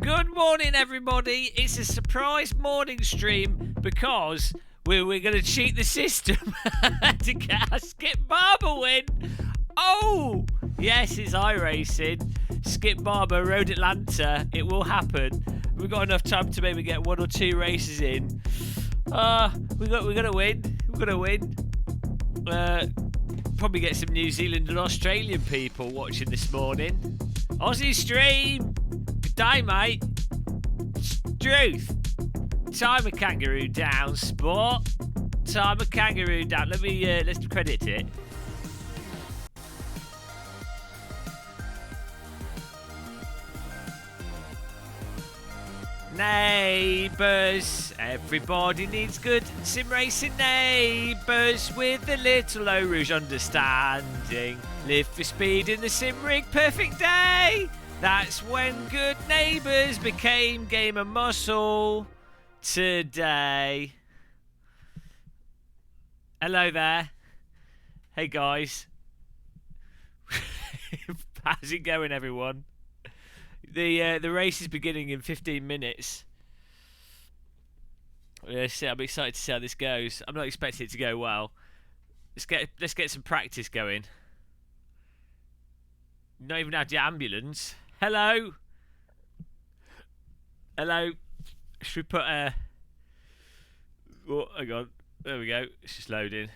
Good morning, everybody. It's a surprise morning stream because we're going to cheat the system to get our Skip Barber win. Oh, yes, it's iRacing. Skip Barber, Road Atlanta. It will happen. We've got enough time to maybe get 1 or 2 races in. We're going to win. We're going to win. Probably get some New Zealand and Australian people watching this morning. Aussie stream. Good day, mate. Truth. Time a kangaroo down, sport. Time a kangaroo down. Let's credit it. Neighbours, everybody needs good sim racing neighbours with a little Eau Rouge understanding. Live for speed in the sim rig, perfect day. That's when good neighbours became gamer muscle today. Hello there. Hey guys. How's it going, everyone? The race is beginning in 15 minutes. I'm excited to see how this goes. I'm not expecting it to go well. Let's get some practice going. Not even had your ambulance. Hello. Hello. Should we put a? Oh, hang on. There we go. It's just loading.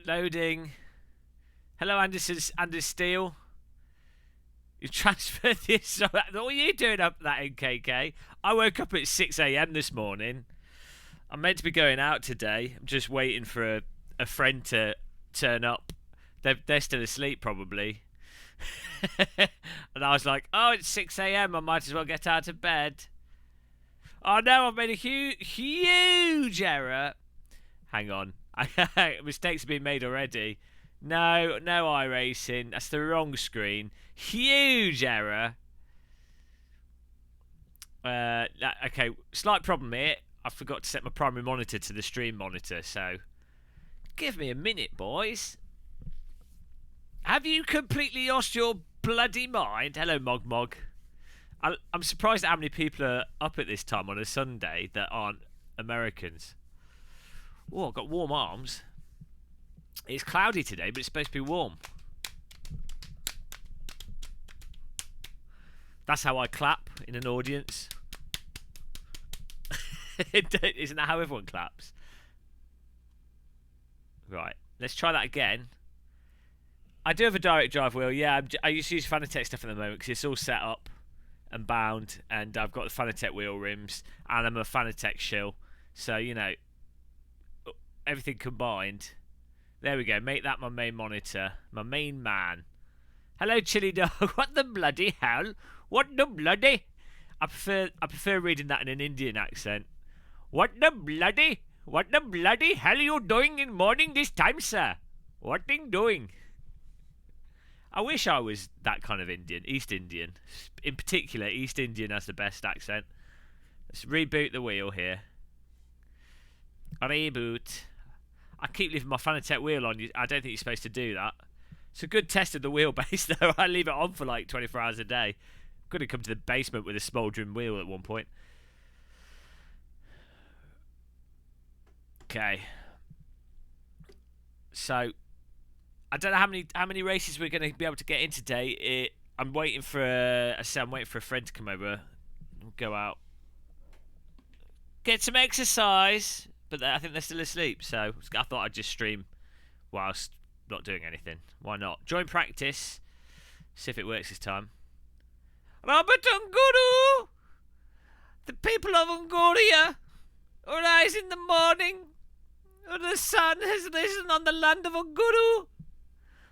Loading. Hello, Anders Steele. You transferred this. What are you doing up that NKK? I woke up at 6 a.m. this morning. I'm meant to be going out today. I'm just waiting for a friend to turn up. They're still asleep probably. And I was like, oh, it's 6 a.m. I might as well get out of bed. Oh no, I've made a huge error. Hang on. Mistakes have been made already. No iRacing. That's the wrong screen. Huge error. Okay, slight problem here. I forgot to set my primary monitor to the stream monitor, so give me a minute, boys. Have you completely lost your bloody mind? Hello, Mog. I'm surprised at how many people are up at this time on a Sunday that aren't Americans. Oh, I've got warm arms. It's cloudy today, but it's supposed to be warm. That's how I clap in an audience. Isn't that how everyone claps? Right, let's try that again. I do have a direct drive wheel. Yeah, I used to use FANATEC stuff at the moment because it's all set up and bound, and I've got the FANATEC wheel rims, and I'm a FANATEC shill. So, you know, everything combined. There we go. Make that my main monitor. My main man. Hello, Chili Dog. What the bloody hell? What the bloody? I prefer reading that in an Indian accent. What the bloody hell are you doing in morning this time, sir? What thing doing? I wish I was that kind of Indian. East Indian. In particular, East Indian has the best accent. Let's reboot the wheel here. Reboot. I keep leaving my FANATEC wheel on. I don't think you're supposed to do that. It's a good test of the wheelbase, though. I leave it on for like 24 hours a day. I'm going to come to the basement with a smouldering wheel at one point. Okay. So, I don't know how many races we're going to be able to get in today. I'm waiting for a friend to come over. We'll go out, get some exercise. But I think they're still asleep, so I thought I'd just stream whilst not doing anything. Why not? Join practice. See if it works this time. Robert Unguru! The people of Unguria arise in the morning. The sun has risen on the land of Unguru.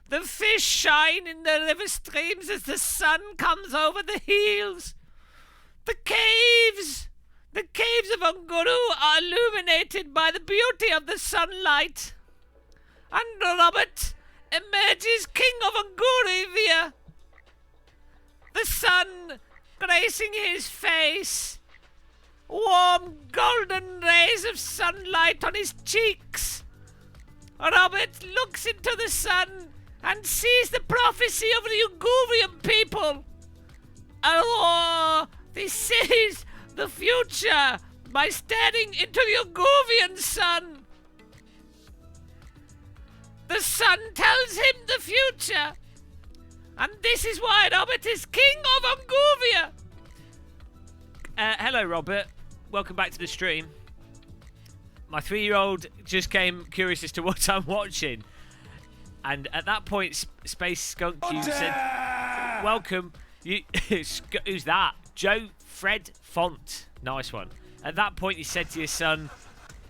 The fish shine in the river streams as the sun comes over the hills. The caves of Unguru are illuminated by the beauty of the sunlight. And Robert emerges king of Ungurivia. The sun gracing his face. Warm golden rays of sunlight on his cheeks. Robert looks into the sun and seize the prophecy of the Ungurian people. Oh, this is the future by staring into the Ungurian sun. The sun tells him the future, and this is why Robert is king of Unguvia. Hello, Robert. Welcome back to the stream. My 3-year-old just came curious as to what I'm watching. And at that point, Space Skunk, you said, welcome. Who's that? Joe Fred Font. Nice one. At that point, you said to your son,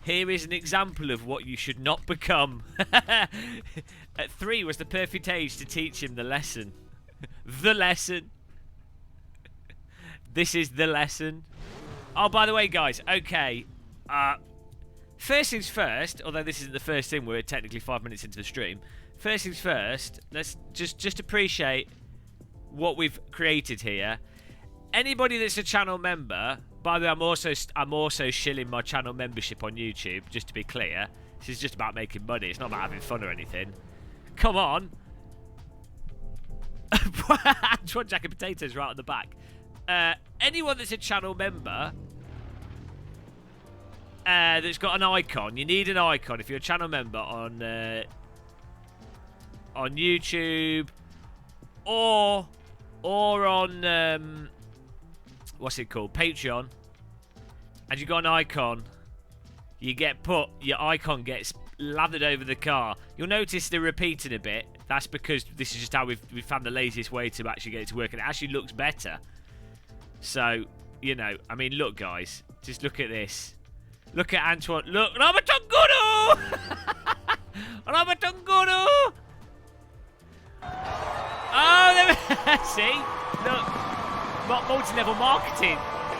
here is an example of what you should not become. At 3 was the perfect age to teach him the lesson. The lesson. This is the lesson. Oh, by the way, guys, okay. First things first, although this isn't the first thing, we're technically 5 minutes into the stream. First things first, let's just appreciate what we've created here. Anybody that's a channel member, by the way, I'm also shilling my channel membership on YouTube, just to be clear. This is just about making money. It's not about having fun or anything. Come on. Antoine Jack and Potatoes right on the back. Anyone that's a channel member that's got an icon, you need an icon if you're a channel member on YouTube or on what's it called, Patreon, and you got an icon, your icon gets lathered over the car. You'll notice they're repeating a bit. That's because this is just how we've found the laziest way to actually get it to work, and it actually looks better. So, you know, I mean, look, guys, just look at this. Look at Antoine. Look, Ramatunguru! Ramatunguru! Oh, there see? Look, multi-level marketing.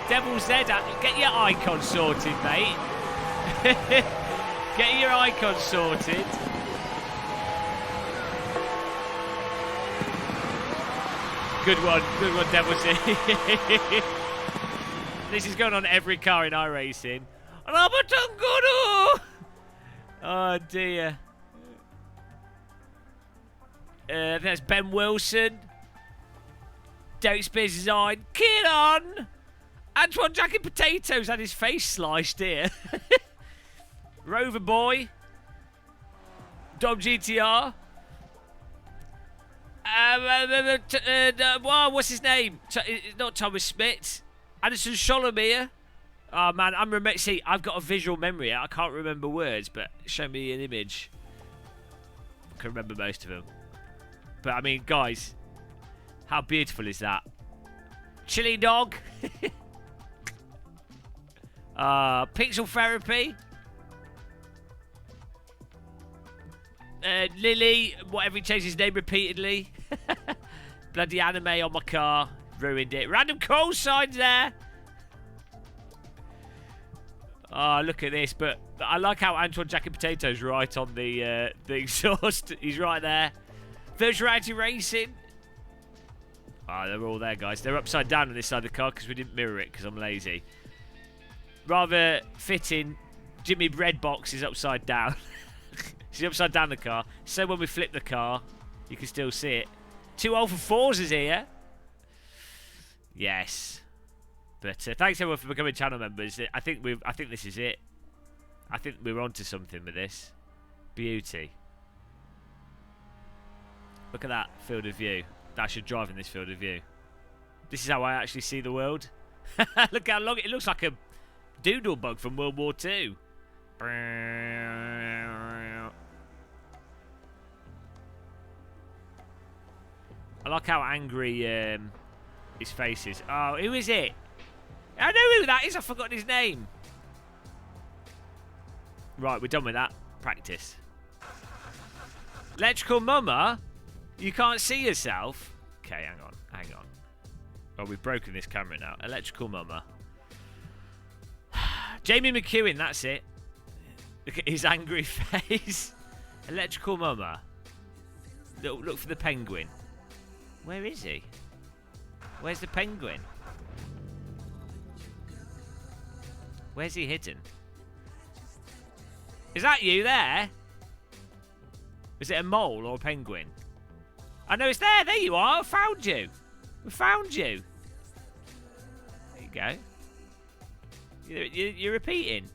Devil's Z, get your icon sorted, mate. Get your icon sorted. Good one, Devil's Z. This is going on every car in iRacing. Ramatunguru! Oh dear. That's Ben Wilson. Derek Spears' design. Kid on! Antoine Jack and Potatoes had his face sliced here. Rover Boy. Dom GTR. What's his name? Not Thomas Smith. Anderson Sholomir. Oh man, see, I've got a visual memory. I can't remember words, but show me an image. I can remember most of them. But I mean, guys, how beautiful is that? Chili Dog. Pixel Therapy. Lily, whatever, he changed his name repeatedly. Bloody anime on my car. Ruined it. Random call signs there. Oh, look at this. But I like how Antoine Jack and Potatoes right on the exhaust. He's right there. Virtual Reality Racing. Oh, they're all there, guys. They're upside down on this side of the car because we didn't mirror it because I'm lazy. Rather fitting, Jimmy Breadbox is upside down. He's upside down the car. So when we flip the car, you can still see it. 2 Alpha 4s is here. Yes. But thanks everyone for becoming channel members. I think this is it. I think we're onto something with this. Beauty. Look at that field of view. That should drive in this field of view. This is how I actually see the world. Look how long it looks like a doodle bug from World War II. I like how angry his face is. Oh, who is it? I know who that is. I've forgotten his name. Right, we're done with that. Practice. Electrical Mama? You can't see yourself? Okay, hang on. Hang on. Oh, we've broken this camera now. Electrical Mama. Jamie McEwen, that's it. Look at his angry face. Electrical Mama. Look for the penguin. Where is he? Where's the penguin? Where's he hidden? Is that you there? Is it a mole or a penguin? I know it's there. There you are. I found you. We found you. There you go. You're repeating.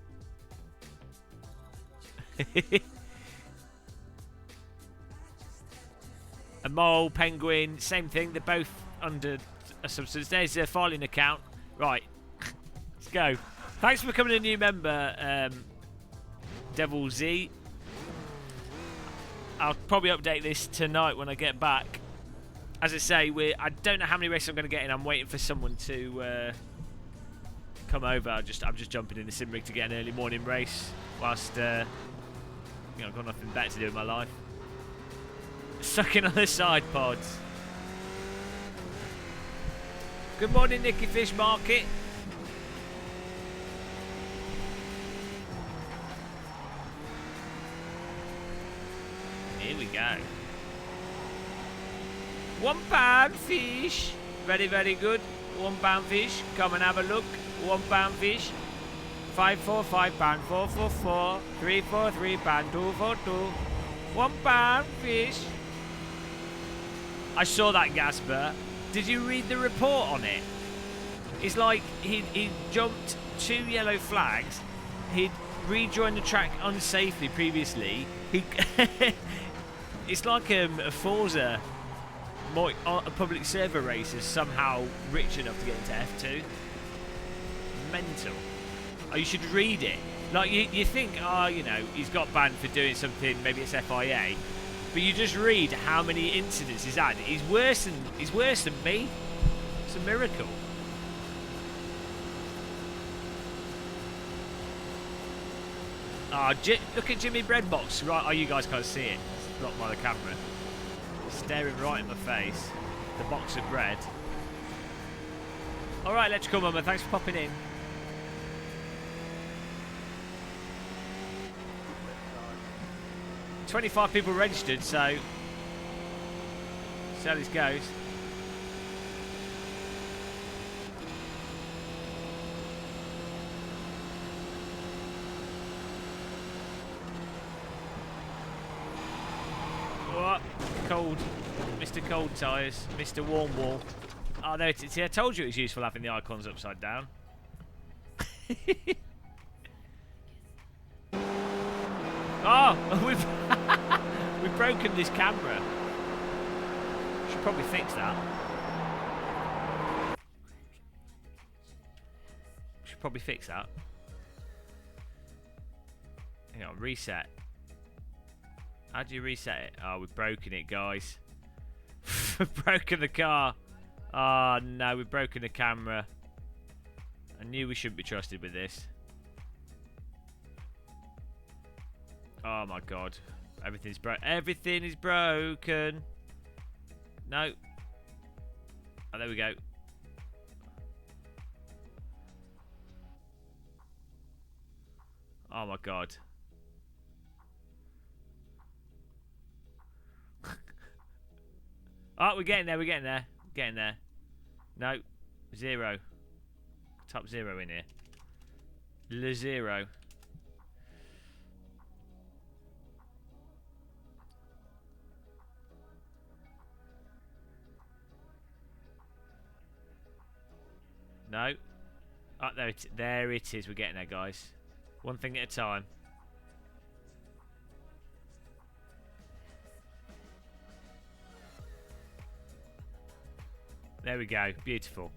A mole, penguin, same thing. They're both under a substance. There's their filing account. Right. Let's go. Thanks for becoming a new member, Devil Z. I'll probably update this tonight when I get back. As I say, I don't know how many races I'm going to get in. I'm waiting for someone to come over. I'm just jumping in the sim rig to get an early morning race whilst I've got nothing better to do in my life. Sucking on the side pods. Good morning, Nicky Fish Market. Here we go. £1 fish. Very, very good. £1 fish. Come and have a look. £1 fish. £5 £4 4 4 4 3 4 £2 4 £2. £1 fish. I saw that, Gasper. Did you read the report on it? It's like he jumped 2 yellow flags. He'd rejoined the track unsafely previously. It's like a Forza a public server race is somehow rich enough to get into F2. Mental. Oh, you should read it. Like, you think, oh, he's got banned for doing something, maybe it's FIA. But you just read how many incidents he's had. He's worse than me. It's a miracle. Look at Jimmy Breadbox. Right, you guys can't see it. It's blocked by the camera. Staring right in my face. The box of bread. Alright, Electrical Mama, thanks for popping in. $25 people registered, so see how this goes. What? Cold. Mr. Cold Tyres. Mr. Warm Wall. Oh, there it is. See, I told you it was useful having the icons upside down. Oh, we've broken this camera. Should probably fix that. Should probably fix that. Hang on, reset. How do you reset it? Oh, we've broken it, guys. We've broken the car. Oh no, we've broken the camera. I knew we shouldn't be trusted with this. Oh my god. Everything's broken. Everything is broken. No. Oh, there we go. Oh my god. Oh, we're getting there, we're getting there. Getting there. No. 0. Top 0 in here. Le 0. No. Oh, there it is. We're getting there, guys. One thing at a time. There we go. Beautiful.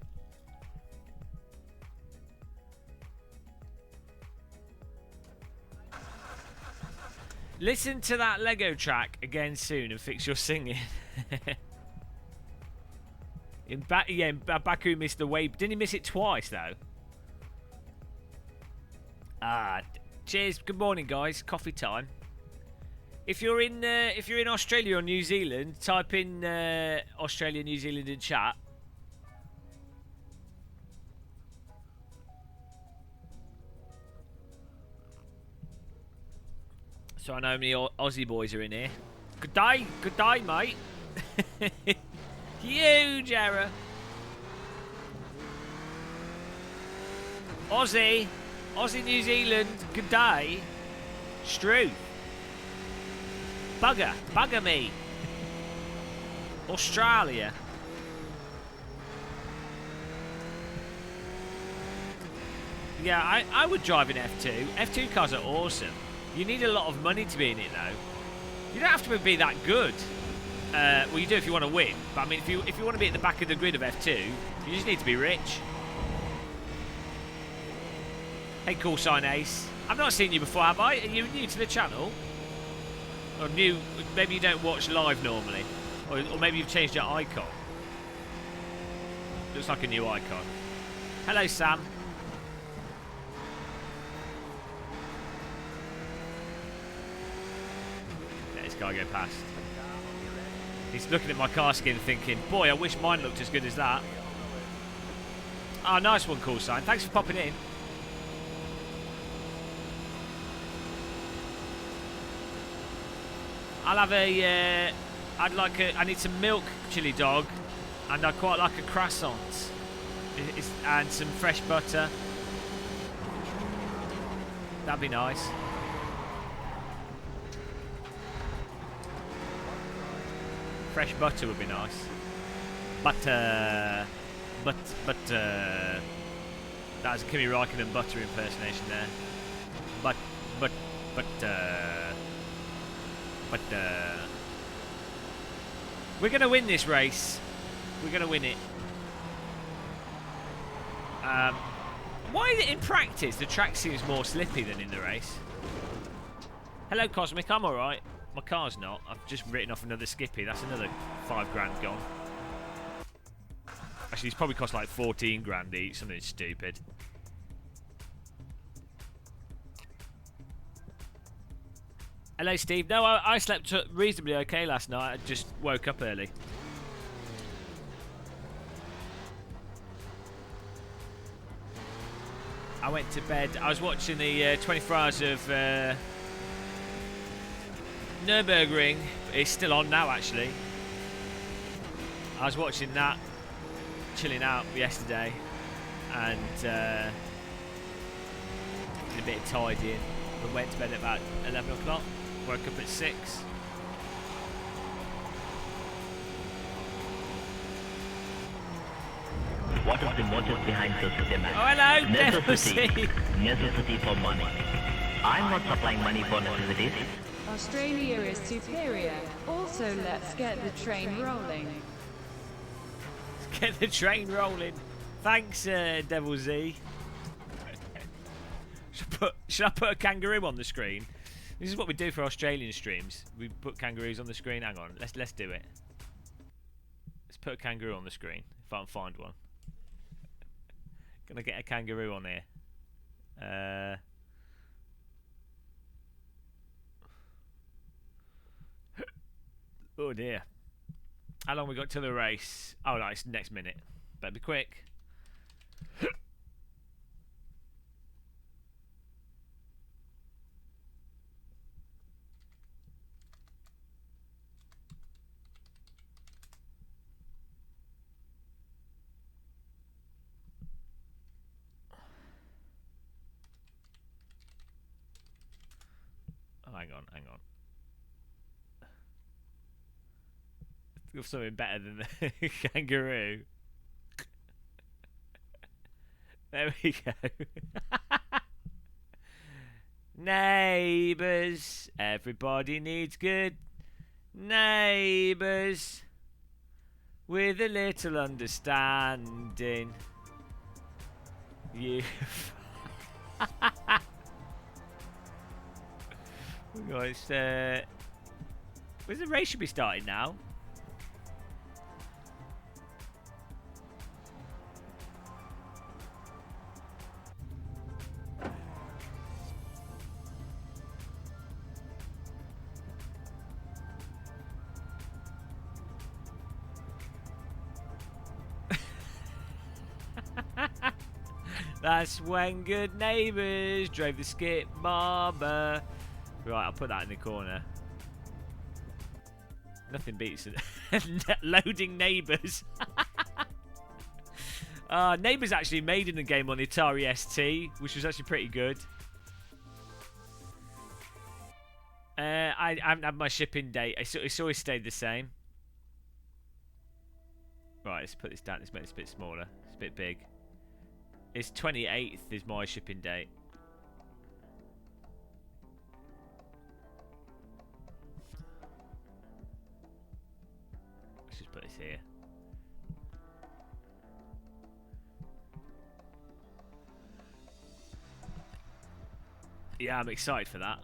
Listen to that Lego track again soon and fix your singing. In Baku missed the wave. Didn't he miss it twice though? Cheers. Good morning, guys. Coffee time. If you're in Australia or New Zealand, type in Australia, New Zealand in chat. So I know how many Aussie boys are in here. Good day, mate. Huge error. Aussie, New Zealand, good day. Struth. Bugger me. Australia. Yeah, I would drive in F2. F2 cars are awesome. You need a lot of money to be in it, though. You don't have to be that good. Well, you do if you want to win. But I mean, if you want to be at the back of the grid of F2, you just need to be rich. Hey, Call Sign Ace. I've not seen you before, have I? Are you new to the channel? Or new? Maybe you don't watch live normally, or maybe you've changed your icon. Looks like a new icon. Hello, Sam. Let this guy go past. He's looking at my car skin thinking, boy, I wish mine looked as good as that. Oh, nice one, Call Sign. Thanks for popping in. I'll have a, I need some milk chili dog, and I'd quite like a croissant, and some fresh butter. That'd be nice. Fresh butter would be nice. Butter. That was a Kimi Räikkönen butter impersonation there. But we're going to win this race. We're going to win it. Why in practice the track seems more slippy than in the race? Hello, Cosmic. I'm alright. My car's not. I've just written off another Skippy. That's another 5 grand gone. Actually, it's probably cost like 14 grand each. Something stupid. Hello, Steve. No, I slept reasonably okay last night. I just woke up early. I went to bed. I was watching the 24 Hours of Nürburgring. It's still on now, actually. I was watching that, chilling out yesterday, and did a bit of tidying. We went to bed at about 11 o'clock. Woke up at 6. What is the motive behind this demand? Oh, hello, Necessity for money. I'm not supplying money for necessities. Australia is superior. Also, let's get the train rolling. Let's get the train rolling. Thanks, Devil Z. Should I put a kangaroo on the screen? This is what we do for Australian streams. We put kangaroos on the screen. Hang on, let's do it. Let's put a kangaroo on the screen if I can find one. Gonna get a kangaroo on here. Oh dear. How long we got till the race? Oh no, it's next minute. Better be quick. Oh, hang on. Think of something better than the kangaroo. There we go. Neighbours, everybody needs good neighbours with a little understanding. You. Guys, where's the race should be starting now? That's when good neighbours drove the skip barber. Right, I'll put that in the corner. Nothing beats it. Loading Neighbours. Neighbours actually made in the game on the Atari ST, which was actually pretty good. I haven't had my shipping date. It's always stayed the same. Right, let's put this down. Let's make this a bit smaller. It's a bit big. It's 28th is my shipping date. Let's just put this here. Yeah, I'm excited for that.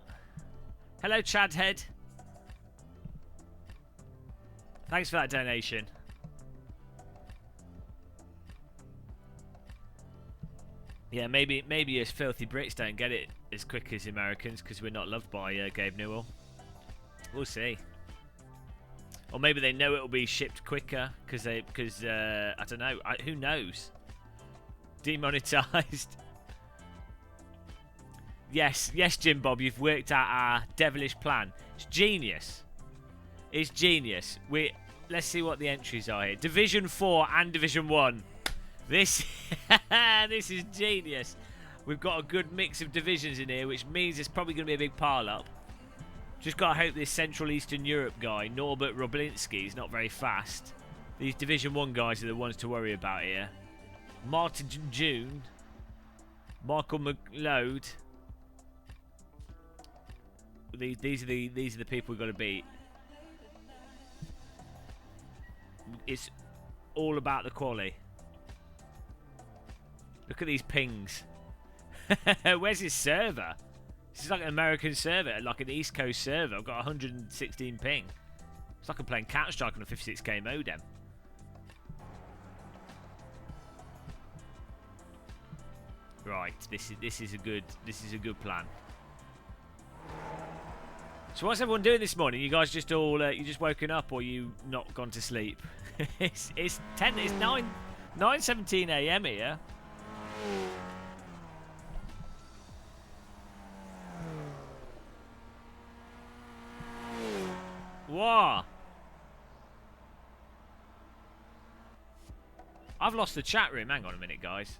Hello, Chadhead. Thanks for that donation. Yeah, maybe us filthy Brits don't get it as quick as the Americans because we're not loved by Gabe Newell. We'll see. Or maybe they know it'll be shipped quicker because I don't know. Who knows? Demonetized. Yes, Jim Bob, you've worked out our devilish plan. It's genius. It's genius. Let's see what the entries are here. Division 4 and Division 1. This this is genius. We've got a good mix of divisions in here, which means there's probably going to be a big pile-up. Just got to hope this Central Eastern Europe guy, Norbert Roblinski, is not very fast. These Division 1 guys are the ones to worry about here. Martin June. Michael McLeod. These are the people we've got to beat. It's all about the quali. Look at these pings. Where's his server? This is like an American server, like an East Coast server. I've got 116 ping. It's like I'm playing Counter-Strike on a 56k modem. Right, this is a good plan. So what's everyone doing this morning? You guys just all you just woken up, or you not gone to sleep? it's 9:17 a.m. here. What? I've lost the chat room. Hang on a minute, guys.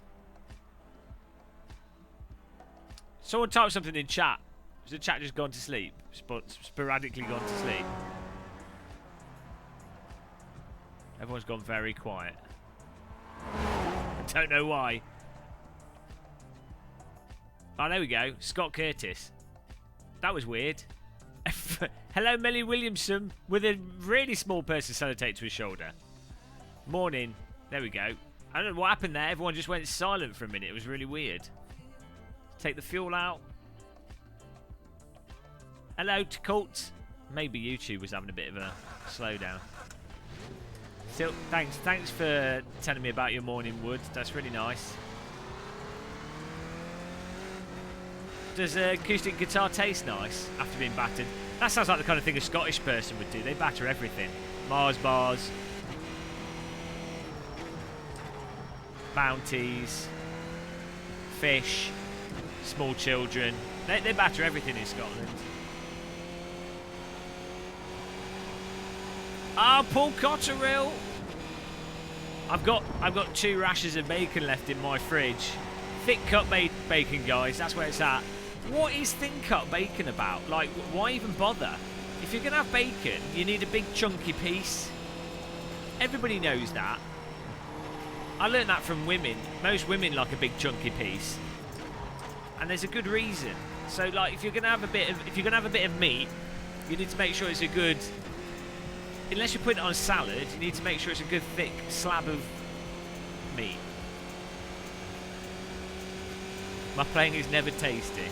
Someone type something in chat. Has the chat just gone to sleep? Sporadically gone to sleep. Everyone's gone very quiet. I don't know why. Oh, there we go. Scott Curtis. That was weird. Hello, Melly Williamson, with a really small person sellotape to his shoulder. Morning. There we go. I don't know what happened there. Everyone just went silent for a minute. It was really weird. Take the fuel out. Hello to Colt. Maybe YouTube was having a bit of a slowdown. Still, thanks for telling me about your morning, Wood. That's really nice. Does acoustic guitar taste nice after being battered? That sounds like the kind of thing a Scottish person would do. They batter everything. Mars bars, bounties, fish, small children. They batter everything in Scotland. Ah, Paul Cotterill. I've got 2 rashers of bacon left in my fridge. Thick cut bacon, guys. That's where it's at. What is thin cut bacon about? Like, why even bother? If you're gonna have bacon, you need a big chunky piece. Everybody knows that. I learned that from women. Most women like a big chunky piece, and there's a good reason. So, like, if you're gonna have a bit of meat, you need to make sure it's a good. Unless you put it on a salad, you need to make sure it's a good thick slab of meat. My playing is never tasty.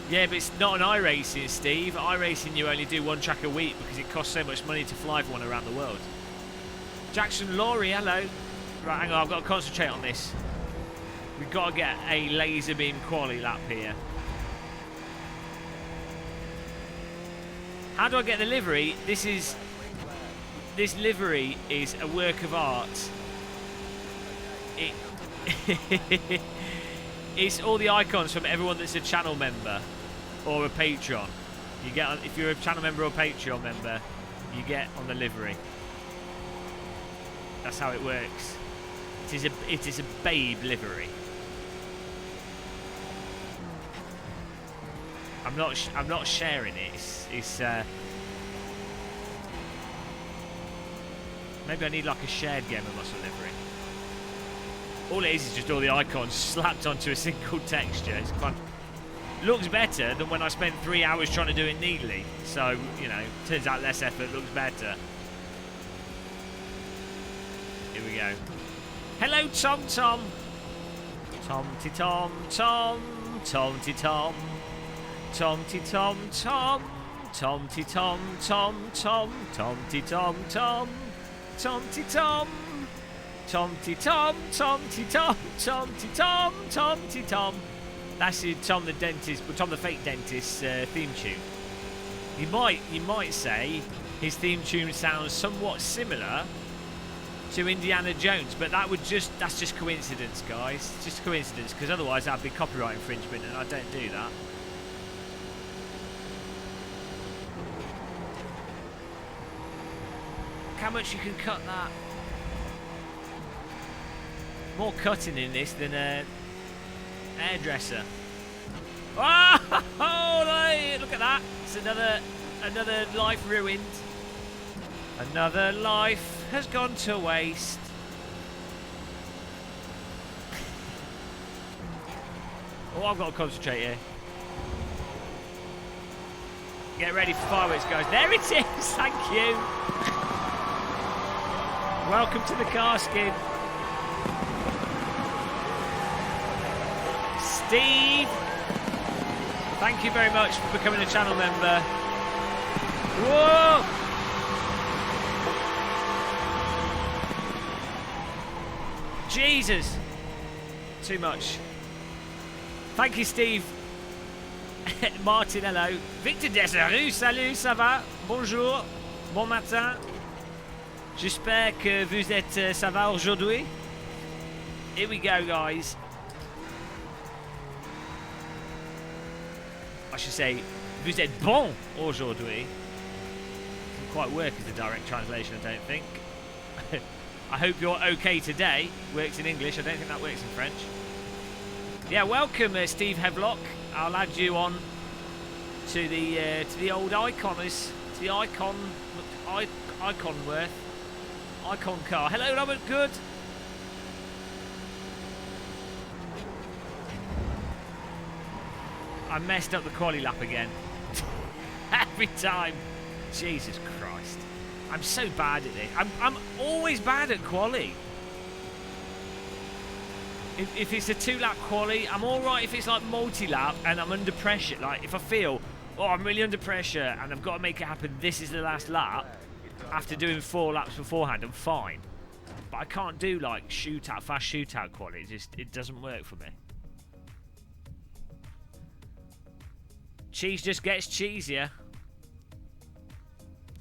Yeah, but it's not an iRacing, Steve. iRacing, you only do 1 track a week because it costs so much money to fly for one around the world. Jackson Laurie, hello. Right, hang on, I've got to concentrate on this. We've got to get a laser beam quali lap here. How do I get the livery? This livery is a work of art. It's all the icons from everyone that's a channel member or a patron. You get on, if you're a channel member or Patreon member, you get on the livery. That's how it works. It is a babe livery. I'm not sharing it. Maybe I need like a shared game of muscle livery. All it is just all the icons slapped onto a single texture. It's kind of, looks better than when I spent 3 hours trying to do it neatly. So, you know, turns out less effort looks better. Here we go. Hello, Tom Tom. Tom Ti Tom Tom. Tom Ti Tom. Tom Ti Tom Tom. Tom Ti Tom Tom Tom. Tom Ti Tom Tom. Tom Ti Tom. Tom Ti Tom. Tom Ti Tom. Tom Ti Tom. Tom Ti Tom. That's Tom the dentist, but Tom the fake dentist's theme tune. You might say his theme tune sounds somewhat similar to Indiana Jones, but that's just coincidence, guys. It's just coincidence, because otherwise that'd be copyright infringement, and I don't do that. How much you can cut that? More cutting in this than a hairdresser. Oh, look at that! It's another life ruined. Another life has gone to waste. Oh, I've got to concentrate here. Get ready for fireworks, guys. There it is! Thank you! Welcome to the car skin. Steve! Thank you very much for becoming a channel member. Whoa! Jesus! Too much. Thank you, Steve. Martin, hello. Victor Desaru, salut, ça va? Bonjour. Bon matin. J'espère que vous êtes ça va aujourd'hui. Here we go, guys. I should say, vous êtes bon aujourd'hui. Doesn't quite work as a direct translation, I don't think. I hope you're okay today. Works in English. I don't think that works in French. Yeah, welcome, Steve Hevlock. I'll add you on to the old iconers, to the icon worth. Icon car. Hello, Robert. Good. I messed up the quali lap again. Every time. Jesus Christ. I'm so bad at this. I'm always bad at quali. If it's a 2-lap quali, I'm alright if it's like multi-lap and I'm under pressure. Like if I feel, oh, I'm really under pressure and I've got to make it happen, this is the last lap, after doing 4 laps beforehand, I'm fine. But I can't do like fast shootout quali. It doesn't work for me. Cheese just gets cheesier.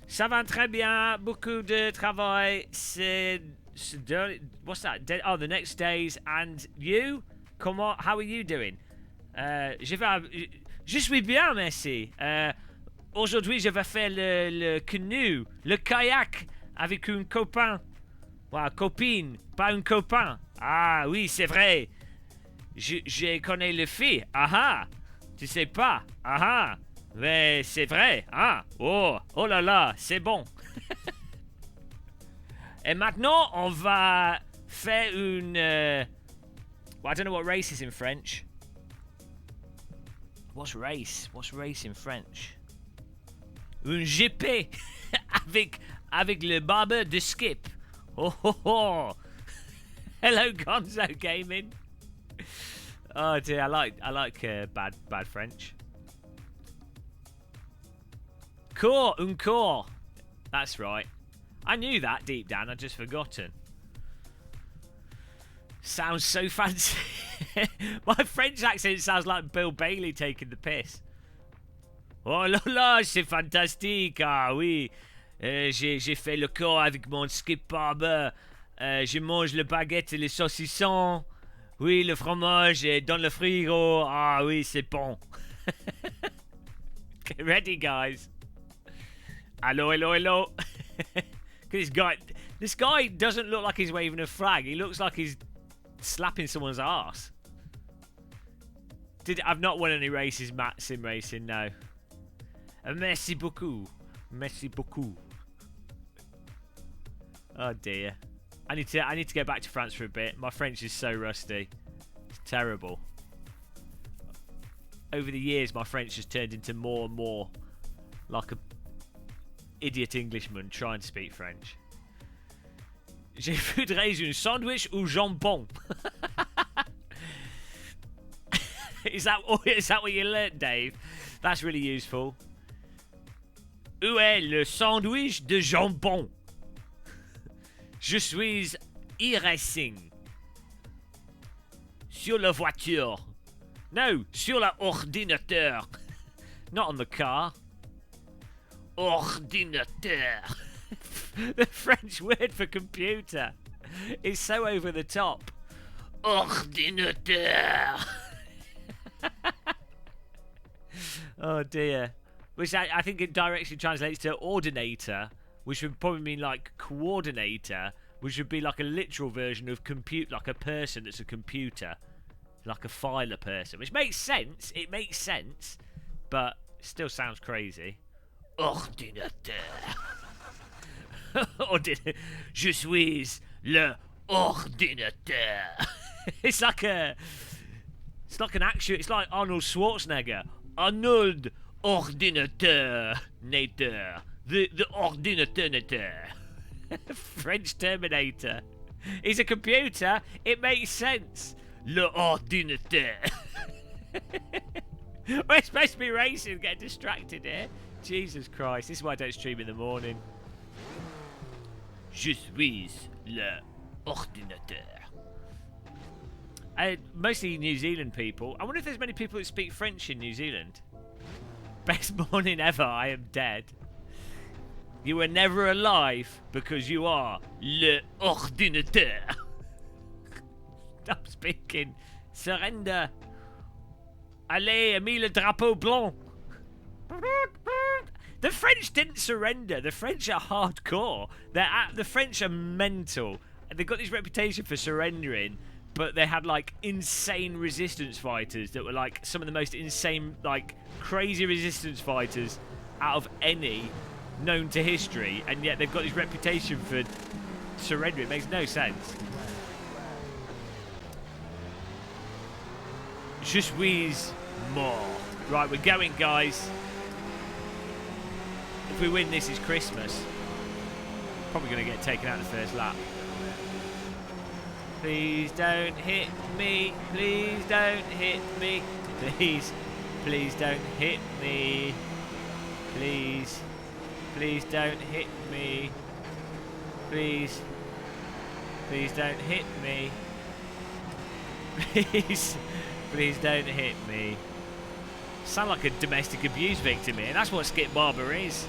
Ça va très bien. Beaucoup de travail. What's that? Oh, the next days. And you? How are you doing? Je suis bien, merci. Aujourd'hui, je vais faire le canoe, le kayak avec un copain. Voilà, copine, pas un copain. Ah oui, c'est vrai. Je connais le fille. Ah. Tu sais pas. Ah. Mais c'est vrai. Ah. Oh là là, c'est bon. Et maintenant, on va faire une... well, I don't know what race is in French. What's race? What's race in French? Un GP avec le barber de Skip. Oh. Hello, Gonzo Gaming. Oh dear, I like bad French. Un cours. That's right. I knew that deep down. I'd just forgotten. Sounds so fancy. My French accent sounds like Bill Bailey taking the piss. Oh là là, c'est fantastique. Ah oui. J'ai fait le cours avec mon skip barber. Je mange le baguette et le saucisson. Oui, le fromage est dans le frigo. Ah oui, c'est bon. Get ready, guys. Hello. This guy doesn't look like he's waving a flag. He looks like he's slapping someone's ass. I've not won any races, Matt, sim racing, no. Merci beaucoup. Oh dear. I need to go back to France for a bit. My French is so rusty. It's terrible. Over the years, my French has turned into more and more like a idiot Englishman trying to speak French. Je voudrais un sandwich au jambon. Is that what you learnt, Dave? That's really useful. Où est le sandwich de jambon? Je suis iRacing. Sur la voiture. No, sur l'ordinateur. Not on the car. Ordinateur. The French word for computer is so over the top. Ordinateur. Oh dear. Which I think it directly translates to ordinator, which would probably mean like coordinator, which would be like a literal version of compute, like a person that's a computer, like a filer person, which makes sense. It makes sense, but it still sounds crazy. Ordinateur. Je suis le ordinateur. It's like an action. It's like Arnold Schwarzenegger. Arnold ordinateur nateur. The ordinateur nateur. French Terminator. He's a computer. It makes sense. Le ordinateur. We're supposed to be racing. Get distracted here. Jesus Christ. This is why I don't stream in the morning. Je suis le ordinateur. Mostly New Zealand people. I wonder if there's many people that speak French in New Zealand. Best morning ever. I am dead. You were never alive because you are le ordinateur. Stop speaking. Surrender. Allez, mis le drapeau blanc. The French didn't surrender. The French are hardcore. The French are mental. They've got this reputation for surrendering, but they had like insane resistance fighters that were like some of the most insane, like crazy resistance fighters out of any known to history, and yet they've got this reputation for surrendering. It makes no sense. Je suis mort. Right, we're going, guys. If we win this, it's Christmas. Probably going to get taken out the first lap. Please don't hit me. Please don't hit me. Please. Please don't hit me. Please. Please don't hit me. Please. Please don't hit me. Please. Please don't hit me. Sound like a domestic abuse victim here. That's what Skip Barber is.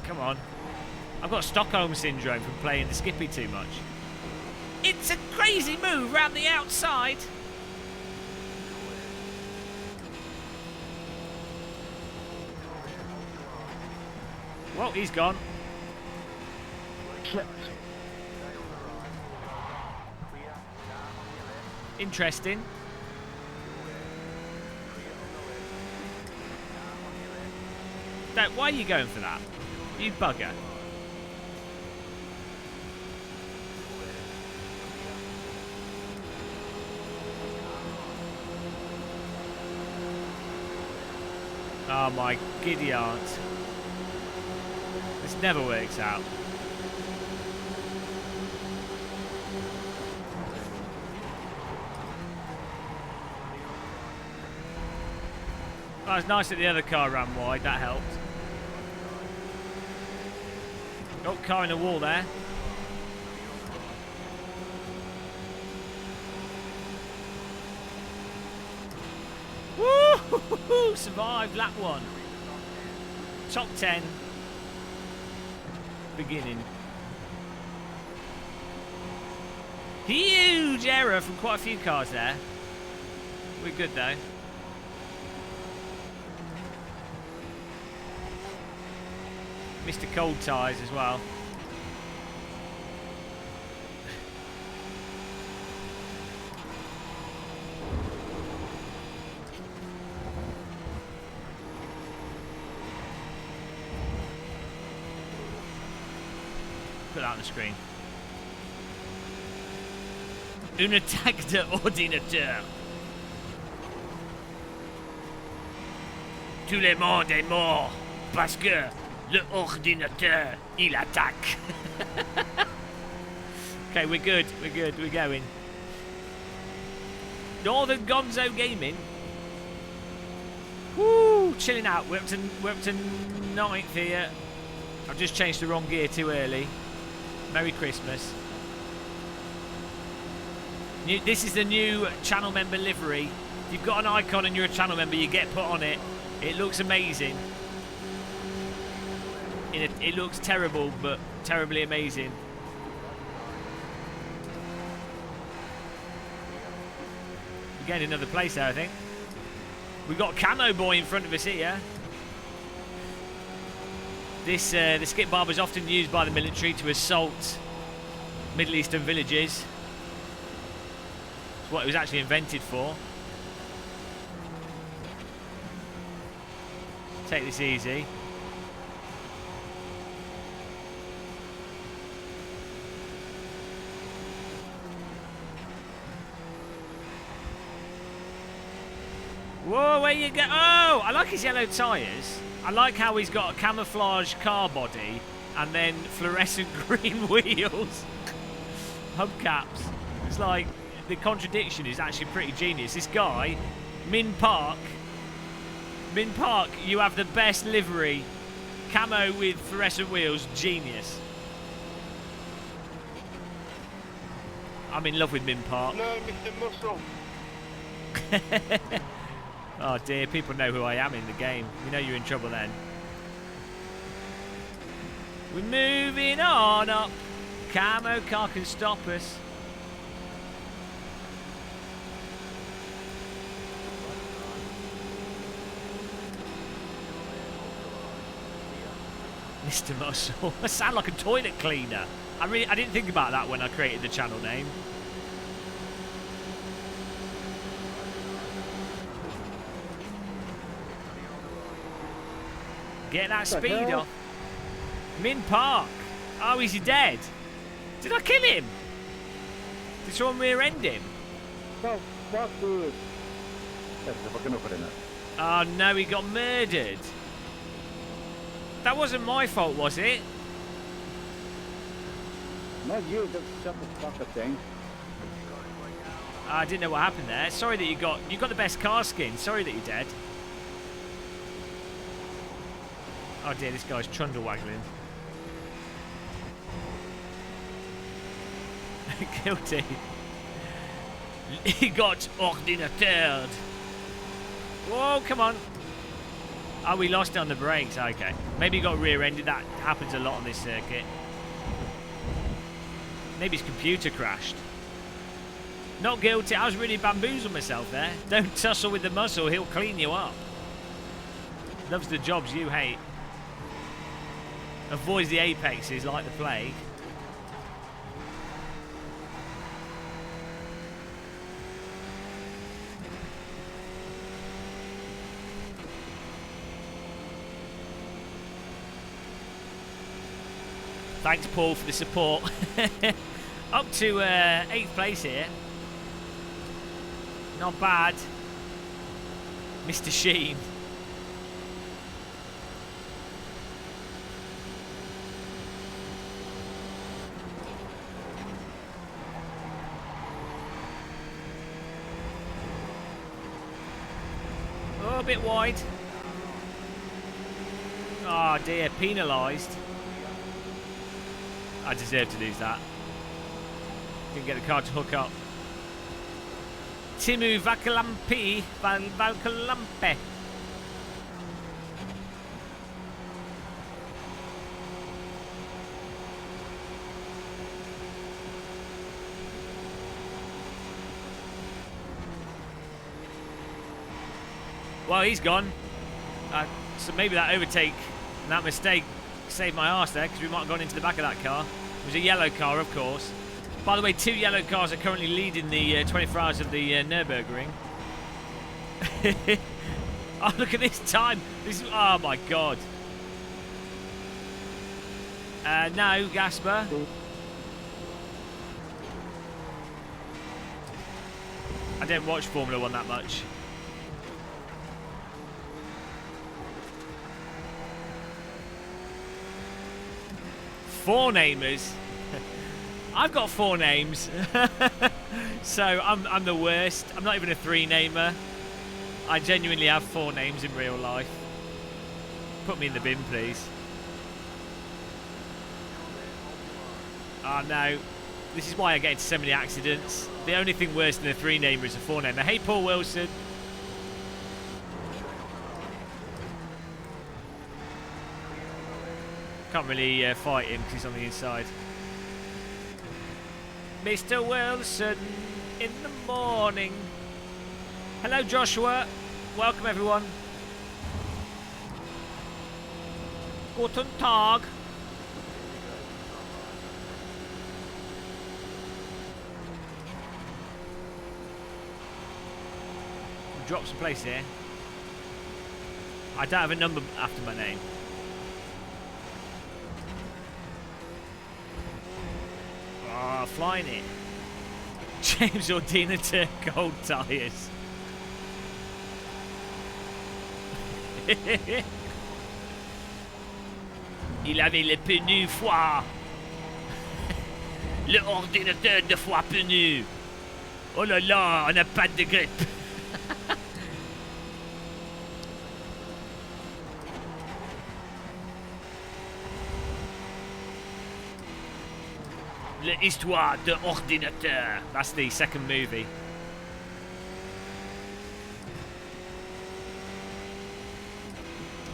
Come on. I've got Stockholm Syndrome from playing the Skippy too much. It's a crazy move round the outside. Well, he's gone. Interesting. Why are you going for that? You bugger. Oh my giddy aunt. This never works out. Oh, it's nice that the other car ran wide, that helped. Oh, car in the wall there. Woo! Survived lap 1. Top 10. Beginning. Huge error from quite a few cars there. We're good though. Mr. Cold Tyres as well. put that on the screen. Une attaque d'ordinateur. Tout le monde est mort parce que l'ordinateur, il attaque. Okay, we're good. We're going. Northern Gonzo Gaming. Woo! Chilling out. We're up to 9th here. I've just changed the wrong gear too early. Merry Christmas. This is the new channel member livery. If you've got an icon and you're a channel member, you get put on it. It looks amazing. It looks terrible, but terribly amazing. We're getting another place there, I think. We've got Camo Boy in front of us here. This the skip barber is often used by the military to assault Middle Eastern villages. It's what it was actually invented for. Take this easy. Whoa, where you go? Oh, I like his yellow tyres. I like how he's got a camouflage car body and then fluorescent green wheels. Hubcaps. It's like, the contradiction is actually pretty genius. This guy, Min Park, you have the best livery. Camo with fluorescent wheels, genius. I'm in love with Min Park. No, Mr. Muscle. Oh dear, people know who I am in the game. You know you're in trouble then. We're moving on up. Camo car can stop us. Mr. Muscle. I sound like a toilet cleaner. I didn't think about that when I created the channel name. Get that speed off. Min Park. Oh, is he dead? Did I kill him? Did someone rear-end him? Oh no, he got murdered. That wasn't my fault, was it? Not you, just shut the fuck up, thing. I didn't know what happened there. Sorry that you got the best car skin. Sorry that you're dead. Oh dear, this guy's trundle waggling. Guilty. He got ordinateur. Whoa, come on. Oh, we lost it on the brakes. Okay. Maybe he got rear-ended. That happens a lot on this circuit. Maybe his computer crashed. Not guilty. I was really bamboozling myself there. Don't tussle with the muscle. He'll clean you up. Loves the jobs you hate. Avoids the apexes like the plague. Thanks, Paul, for the support. Up to 8th place here. Not bad. Mr. Sheen. Oh, a bit wide. Oh dear, penalised. I deserve to lose that. Didn't get the car to hook up. Timu Vakalampi. Valkalampe. Well, he's gone. So maybe that overtake and that mistake saved my arse there, because we might have gone into the back of that car. It was a yellow car, of course. By the way, 2 yellow cars are currently leading the 24 hours of the Nürburgring. Oh, look at this time. This is, oh my god. No, Gasper. I don't watch Formula 1 that much. Four namers. I've got four names. So I'm the worst. I'm not even a three namer. I genuinely have four names in real life. Put me in the bin, please. Oh no. This is why I get into so many accidents. The only thing worse than a three namer is a four namer. Hey, Paul Wilson. Can't really fight him because he's on the inside. Mr. Wilson in the morning. Hello, Joshua. Welcome, everyone. Guten Tag. Drop some place here. I don't have a number after my name. Ah, flying it. James Ordina to gold tyres. Il avait le pneu foire. Le ordinateur de foire pneu. Oh là là, on n'a pas de grippe. L'histoire de ordinateur. That's the second movie.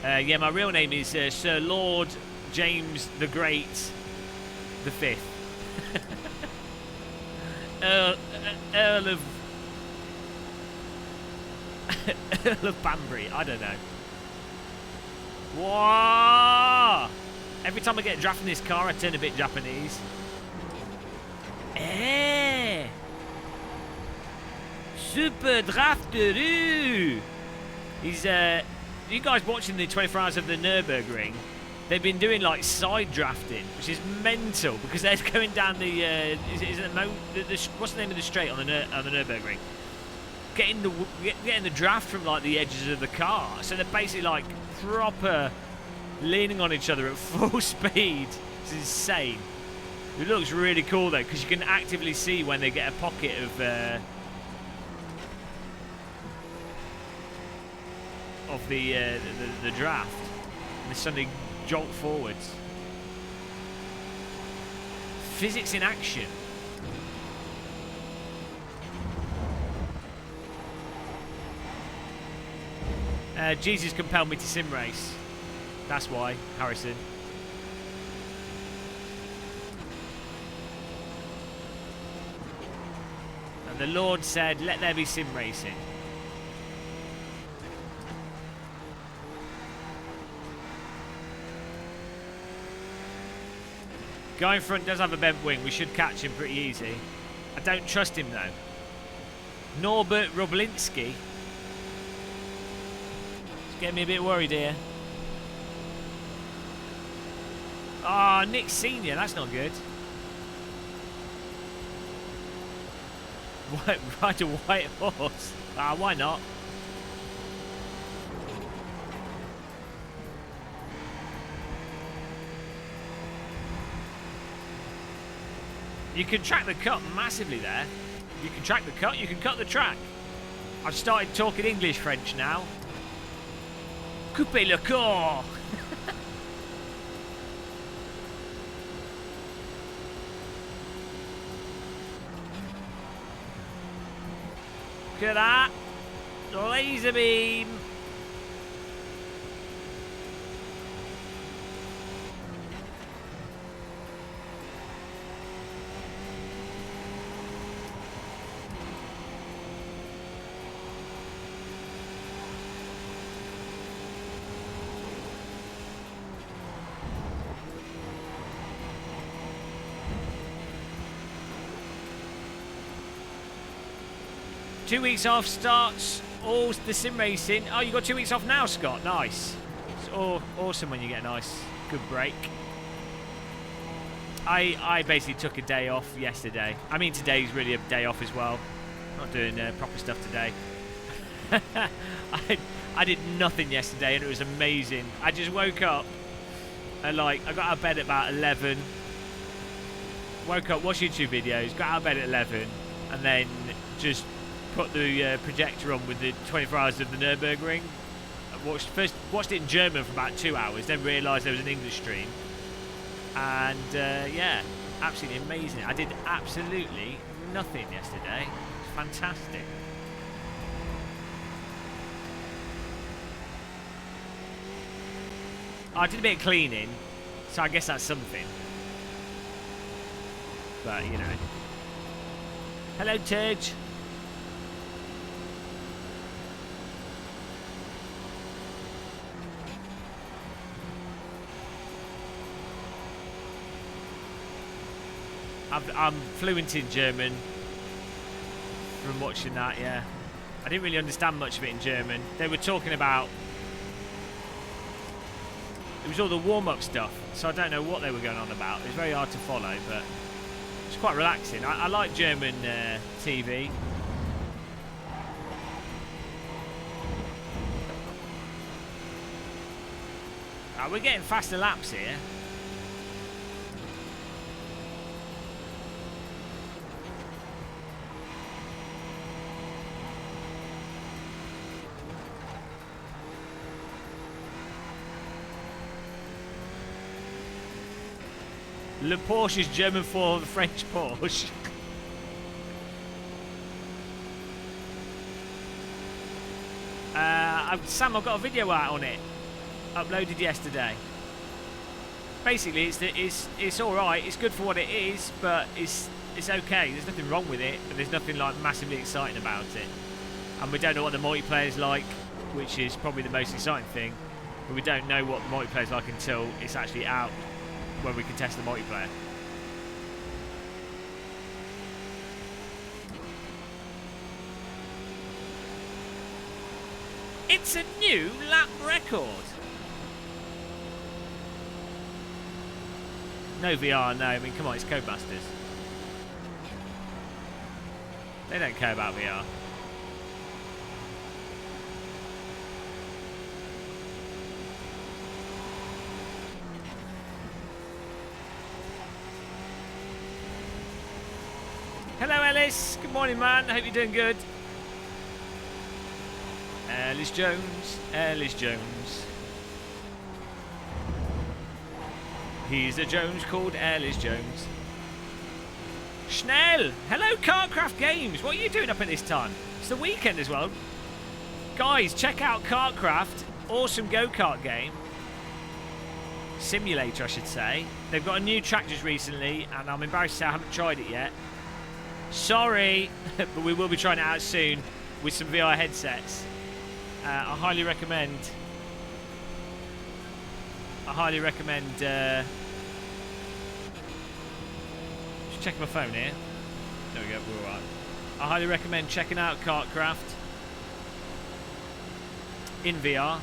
Yeah, my real name is Sir Lord James the Great the Fifth. Earl of Earl of Banbury. I don't know. Whoa! Every time I get drafted in this car, I turn a bit Japanese. Eh! Super drafteroo! He's you guys watching the 24 Hours of the Nürburgring? They've been doing like side drafting, which is mental because they're going down the is it what's the name of the straight on the Nürburgring? Getting the draft from like the edges of the car, so they're basically like proper leaning on each other at full speed. It's insane. It looks really cool though because you can actively see when they get a pocket of the draft, and they suddenly jolt forwards. Physics in action. Jesus compelled me to sim race. That's why, Harrison. And the Lord said, let there be sim racing. Guy in front does have a bent wing. We should catch him pretty easy. I don't trust him though. Norbert Roblinski. It's getting me a bit worried here. Ah, oh, Nick Senior. That's not good. Ride a white horse. Ah, why not? You can track the cut massively there. You can track the cut, you can cut the track. I've started talking English French now. Coupez le corps. Look at that. Laser beam. Two weeks off starts all the sim racing. Oh, you got 2 weeks off now, Scott. Nice. It's awesome when you get a nice, good break. I basically took a day off yesterday. I mean, today's really a day off as well. Not doing proper stuff today. I did nothing yesterday and it was amazing. I just woke up and I got out of bed at about 11. Woke up, watched YouTube videos, got out of bed at 11, and then just put the projector on with the 24 hours of the Nürburgring. First watched it in German for about 2 hours, then realised there was an English stream. And yeah, absolutely amazing. I did absolutely nothing yesterday. It's fantastic. I did a bit of cleaning, so I guess that's something. But, you know. Hello, Tudge. I'm fluent in German from watching that, yeah. I didn't really understand much of it in German. They were talking about... It was all the warm-up stuff, so I don't know what they were going on about. It was very hard to follow, but it's quite relaxing. I like German TV. We're getting faster laps here. Le Porsche is German for the French Porsche. Sam, I've got a video out on it, uploaded yesterday. Basically, it's all right. It's good for what it is, but it's okay. There's nothing wrong with it, but there's nothing like massively exciting about it. And we don't know what the multiplayer's like, which is probably the most exciting thing. But we don't know what the multiplayer's like until it's actually out, when we can test the multiplayer. It's a new lap record. No VR, no. I mean, come on, it's Codemasters. They don't care about VR. Hello, Ellis. Good morning, man. Hope you're doing good. Ellis Jones. Ellis Jones. He's a Jones called Ellis Jones. Schnell. Hello, Kartcraft Games. What are you doing up at this time? It's the weekend as well. Guys, check out Kartcraft. Awesome go-kart game. Simulator, I should say. They've got a new track just recently, and I'm embarrassed to say I haven't tried it yet. Sorry, but we will be trying it out soon with some VR headsets. I highly recommend. Just checking my phone here. There we go, we're alright. I highly recommend checking out Kartcraft in VR.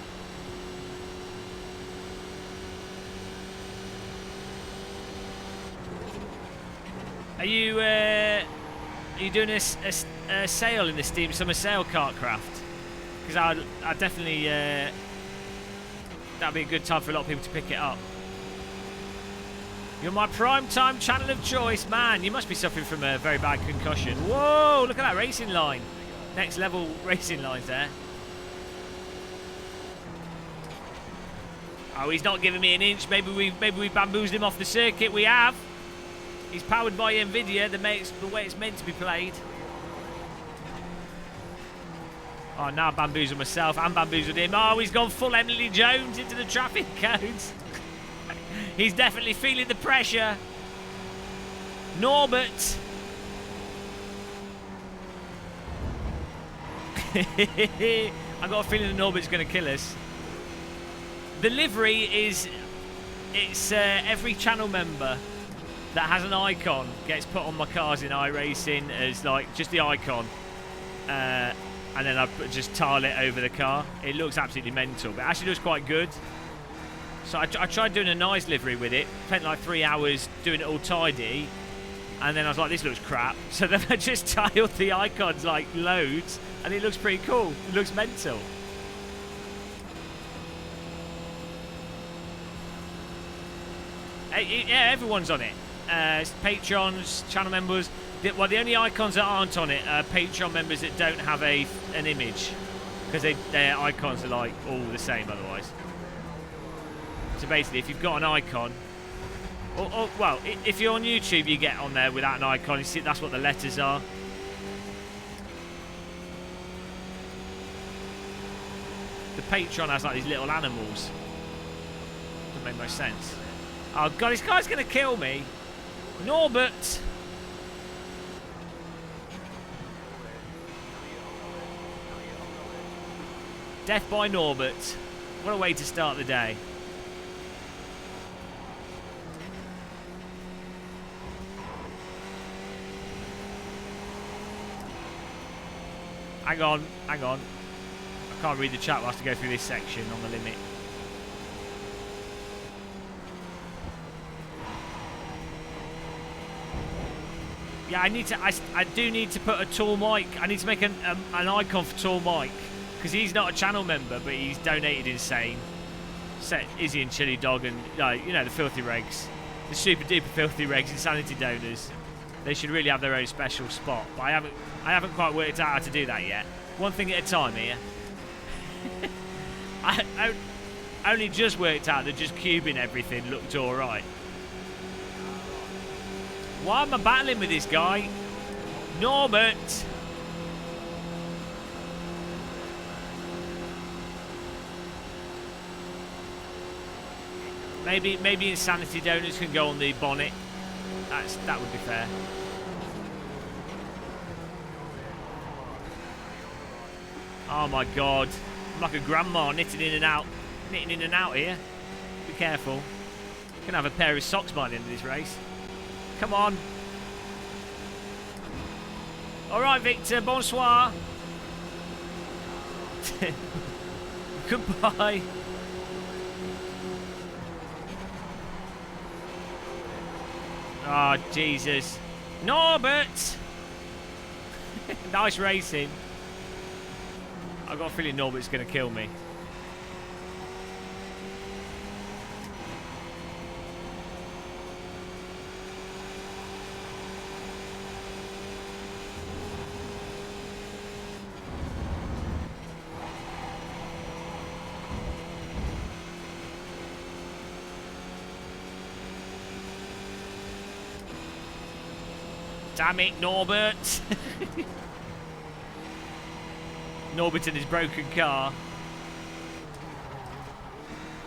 Are you doing a sale in the Steam Summer Sale, Kartcraft? Because I definitely that'd be a good time for a lot of people to pick it up. You're my prime time channel of choice, man. You must be suffering from a very bad concussion. Whoa! Look at that racing line. Next level racing lines there. Oh, he's not giving me an inch. Maybe we bamboozled him off the circuit. We have. He's powered by NVIDIA, the way it's meant to be played. Oh, now I bamboozled myself and bamboozled him. Oh, he's gone full Emily Jones into the traffic cones. He's definitely feeling the pressure. Norbert. I got a feeling that Norbert's going to kill us. The livery is... It's every channel member that has an icon gets put on my cars in iRacing as like just the icon. And then I just tile it over the car. It looks absolutely mental, but it actually looks quite good. So I tried doing a nice livery with it. Spent like 3 hours doing it all tidy. And then I was like, this looks crap. So then I just tiled the icons like loads. And it looks pretty cool. It looks mental. Yeah, everyone's on it. Patrons, channel members. Well, the only icons that aren't on it are Patreon members that don't have an image. Because their icons are like all the same otherwise. So basically, if you've got an icon... well, if you're on YouTube, you get on there without an icon. You see, that's what the letters are. The Patreon has like these little animals. Doesn't make much sense. Oh god, this guy's gonna kill me. Norbert! Death by Norbert. What a way to start the day. Hang on, hang on. I can't read the chat. We'll have to go through this section on the limit. Yeah, I do need to put a tall Mike. I need to make an icon for tall Mike. Because he's not a channel member, but he's donated insane. Set Izzy and Chili Dog and, you know, the filthy regs. The super duper filthy regs, insanity donors. They should really have their own special spot. But I haven't quite worked out how to do that yet. One thing at a time here. I only just worked out that just cubing everything looked alright. Why am I battling with this guy? Norbert! Maybe insanity donors can go on the bonnet. That would be fair. Oh my god. I'm like a grandma knitting in and out here. Be careful. Gonna have a pair of socks by the end of this race. Come on. Alright, Victor, bonsoir. Goodbye. Oh, Jesus. Norbert! Nice racing. I've got a feeling Norbert's going to kill me. Damn it, Norbert. Norbert and his broken car.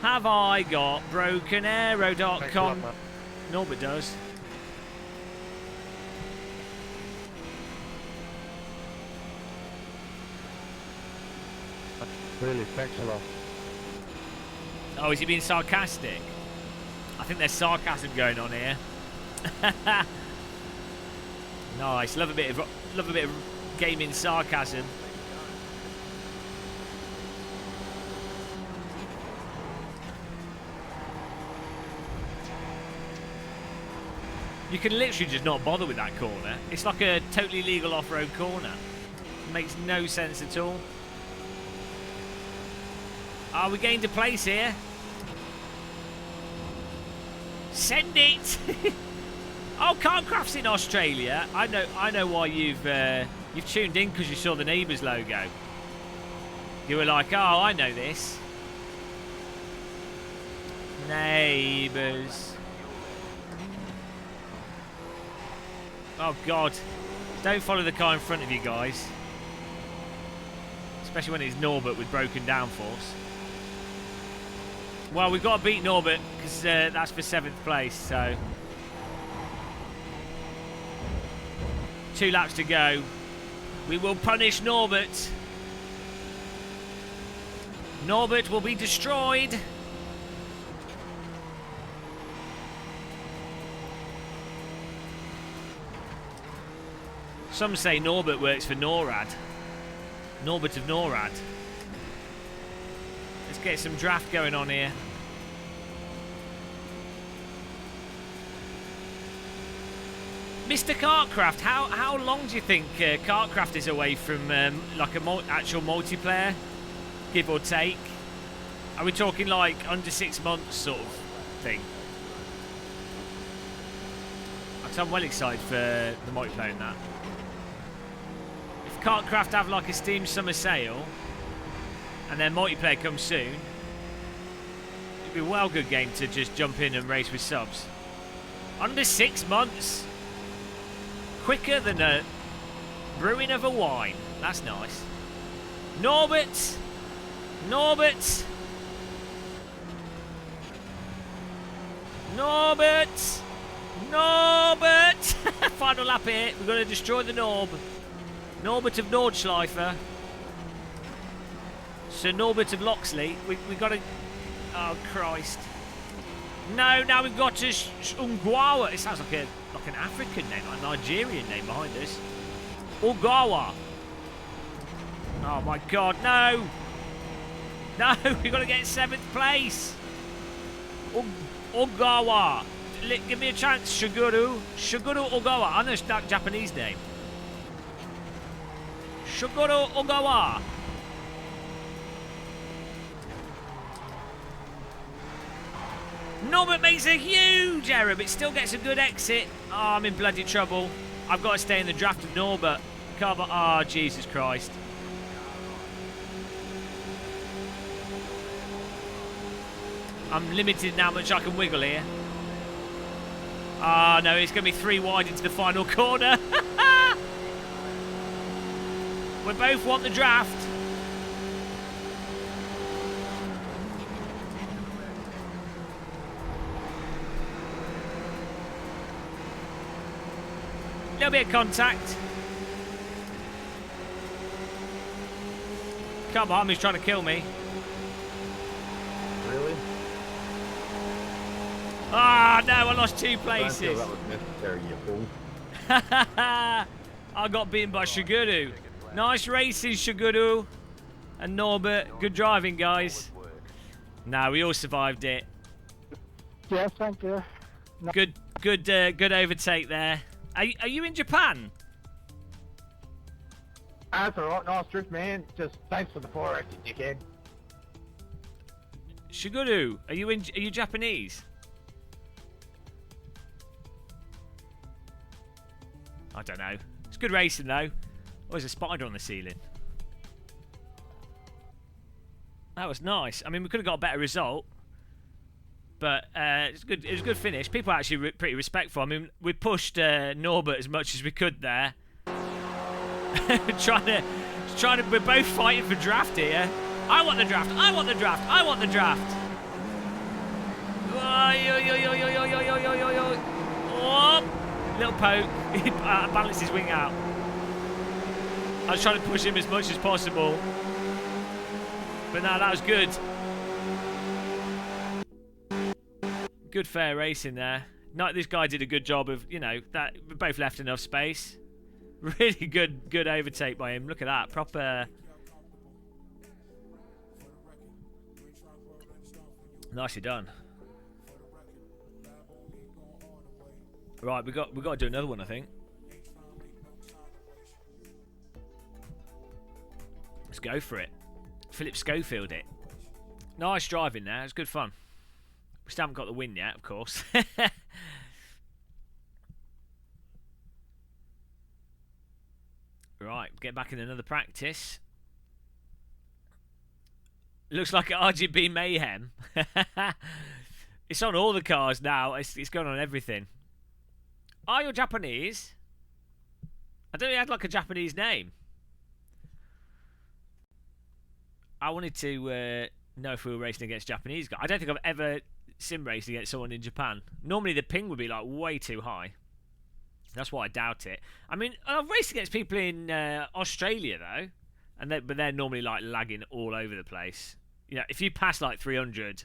Have I got brokenaero.com? Norbert does. Really, thanks a lot. Oh, is he being sarcastic? I think there's sarcasm going on here. Nice. Love a bit of gaming sarcasm. You can literally just not bother with that corner. It's like a totally legal off-road corner. It makes no sense at all. Oh, we gained a place here. Send it. Oh, Carcraft's in Australia. I know why you've tuned in, because you saw the Neighbours logo. You were like, oh, I know this. Neighbours. Oh God, don't follow the car in front of you, guys. Especially when it's Norbert with broken downforce. Well, we've got to beat Norbert, because that's for 7th place, so... 2 laps to go. We will punish Norbert. Norbert will be destroyed. Some say Norbert works for NORAD. Norbert of NORAD. Let's get some draft going on here. Mr. Kartcraft, how long do you think Kartcraft is away from like a actual multiplayer, give or take? Are we talking like under 6 months sort of thing? I'm well excited for the multiplayer in that. If Kartcraft have like a Steam summer sale and their multiplayer comes soon, it'd be a well good game to just jump in and race with subs. Under 6 months. Quicker than a brewing of a wine. That's nice. Norbert! Norbert! Norbert! Norbert! Final lap here. We're going to destroy the Norb. Norbert of Nordschleifer. Sir Norbert of Loxley. We got to... Oh, Christ. No, now we've got to Ungwawa. It sounds like an African name, like a Nigerian name behind us. Ugawa. Oh my God, no! No, we've got to get 7th place. Ugawa. Give me a chance, Shuguru. Shuguru Ugawa. I know it's that Japanese name. Shuguru Ugawa. Norbert makes a huge error, but still gets a good exit. Oh, I'm in bloody trouble. I've got to stay in the draft of Norbert. Cover. Oh, Jesus Christ. I'm limited in how much I can wiggle here. Oh, no, it's going to be 3 wide into the final corner. We both want the draft. Little bit of contact. Come on, he's trying to kill me. Really? Ah, no, I lost 2 places. That was necessary, you fool. I got beaten by Shuguru. Nice racing, Shuguru. And Norbert, good driving, guys. No, we all survived it. Yes, thank you. Good overtake there. Are you in Japan? That's alright, nice drift, man. Just thanks for the 4X, you dickhead. Shuguru, are you Japanese? I don't know. It's good racing though. Oh, there's a spider on the ceiling. That was nice. I mean, we could have got a better result, but it's good. It was a good finish. People are actually pretty respectful. I mean, we pushed Norbert as much as we could there. trying to. We're both fighting for draft here. I want the draft. I want the draft. I want the draft. Oh, little poke. He balanced his wing out. I was trying to push him as much as possible. But no, that was good. Good fair racing there. No, this guy did a good job of, you know, that we both left enough space. Really good overtake by him. Look at that. Proper. Nicely done. Right, we got to do another one, I think. Let's go for it. Philip Schofield it. Nice driving there. It's good fun. We still haven't got the win yet, of course. Right, get back in another practice. Looks like RGB Mayhem. It's on all the cars now. It's going on everything. Are you Japanese? I don't know he had like a Japanese name. I wanted to know if we were racing against Japanese guys. I don't think I've ever sim raced against someone in Japan. Normally the ping would be like way too high. That's why I doubt it. I mean, I've raced against people in Australia though, but they're normally like lagging all over the place. You know, if you pass like 300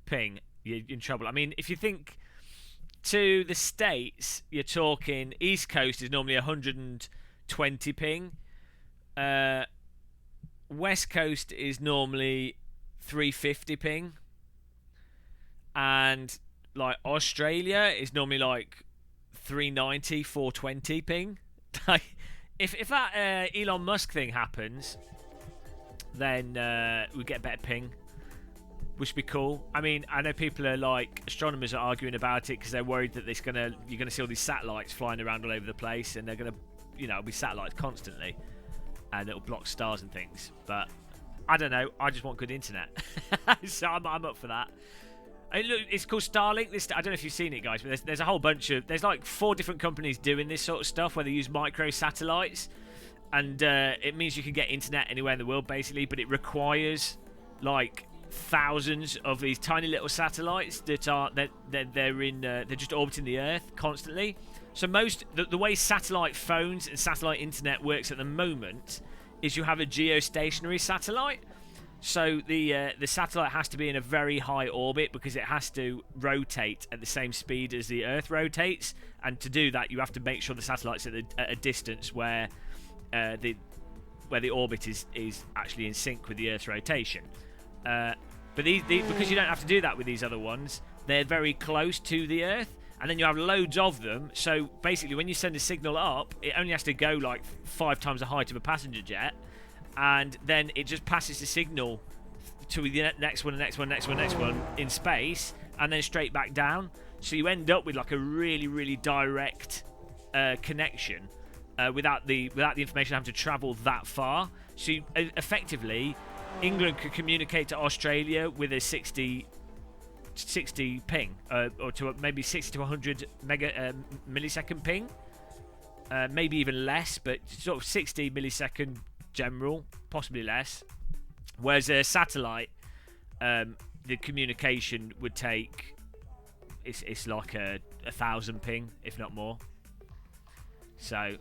ping, you're in trouble. I mean, if you think to the States, you're talking East Coast is normally 120 ping. West Coast is normally 350 ping. And like Australia is normally like 390, 420 ping. Like, if that Elon Musk thing happens, then we get better ping, which would be cool. I mean, I know people are like, astronomers are arguing about it because they're worried that you're gonna see all these satellites flying around all over the place, and they're gonna, it'll be satellites constantly, and it'll block stars and things. But I don't know. I just want good internet, so I'm up for that. Look, it's called Starlink. I don't know if you've seen it, guys, but there's a whole bunch of... There's like 4 different companies doing this sort of stuff where they use micro satellites. And it means you can get internet anywhere in the world, basically. But it requires like thousands of these tiny little satellites that are... They're just orbiting the Earth constantly. So the way satellite phones and satellite internet works at the moment is you have a geostationary satellite. So the satellite has to be in a very high orbit because it has to rotate at the same speed as the Earth rotates, and to do that you have to make sure the satellite's at a distance where the orbit is actually in sync with the Earth's rotation. But because you don't have to do that with these other ones, they're very close to the Earth, and then you have loads of them. So basically, when you send a signal up, it only has to go like 5 times the height of a passenger jet. And then it just passes the signal to the next one in space, and then straight back down. So you end up with like a really, really direct connection without the information having to travel that far. So effectively, England could communicate to Australia with a 60 ping, or to maybe 60 to 100 millisecond ping, maybe even less, but sort of 60 millisecond. General, possibly less. Whereas a satellite, the communication would take it's like a 1,000 ping, if not more. So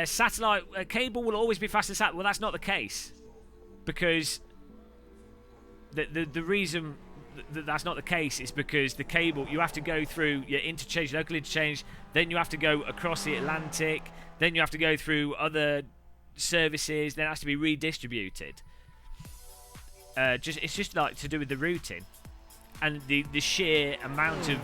satellite cable will always be faster than satellite. Well, that's not the case, because the reason that's not the case is because the cable, you have to go through your local interchange, then you have to go across the Atlantic, then you have to go through other services, then it has to be redistributed. It's just like to do with the routing and the sheer amount of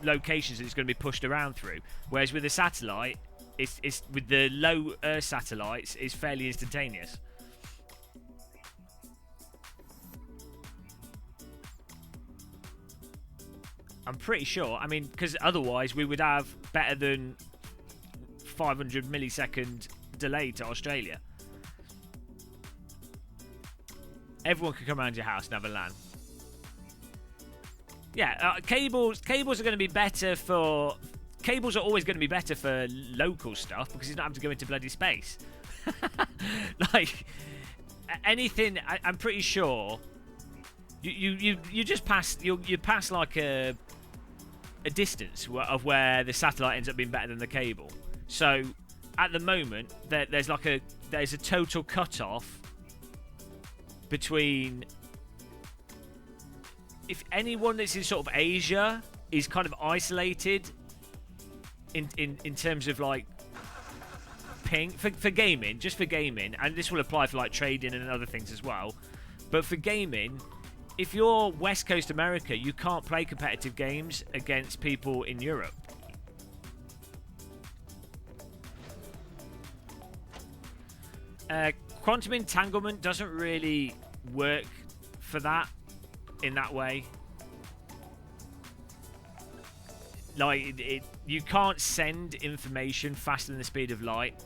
locations that it's going to be pushed around through. Whereas with a satellite, it's with the low Earth satellites, it's fairly instantaneous. I'm pretty sure. I mean, because otherwise we would have better than 500 millisecond delay to Australia. Everyone can come around your house and have a LAN. Yeah, cables are going to be better for... Cables are always going to be better for local stuff because you don't have to go into bloody space. Like, anything... I'm pretty sure... You just pass... You pass like a distance of where the satellite ends up being better than the cable. So at the moment there's a total cut-off between, if anyone that's in sort of Asia is kind of isolated in terms of like ping for gaming, just for gaming, and this will apply for like trading and other things as well, but for gaming, if you're West Coast America, you can't play competitive games against people in Europe. Quantum entanglement doesn't really work for that in that way. Like, you can't send information faster than the speed of light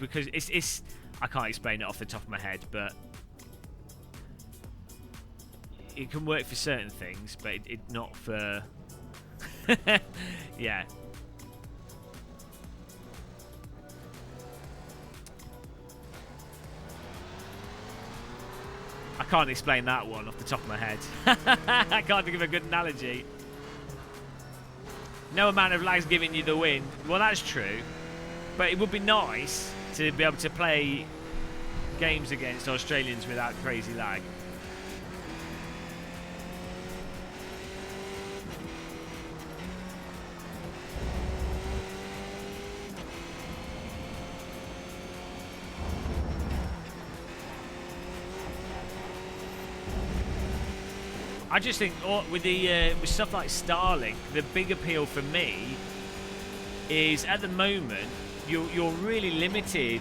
because it's I can't explain it off the top of my head, but it can work for certain things, but it not for... Yeah. I can't explain that one off the top of my head. I can't think of a good analogy. No amount of lag's giving you the win. Well, that's true. But it would be nice to be able to play games against Australians without crazy lag. I just think with the with stuff like Starlink, the big appeal for me is at the moment you're really limited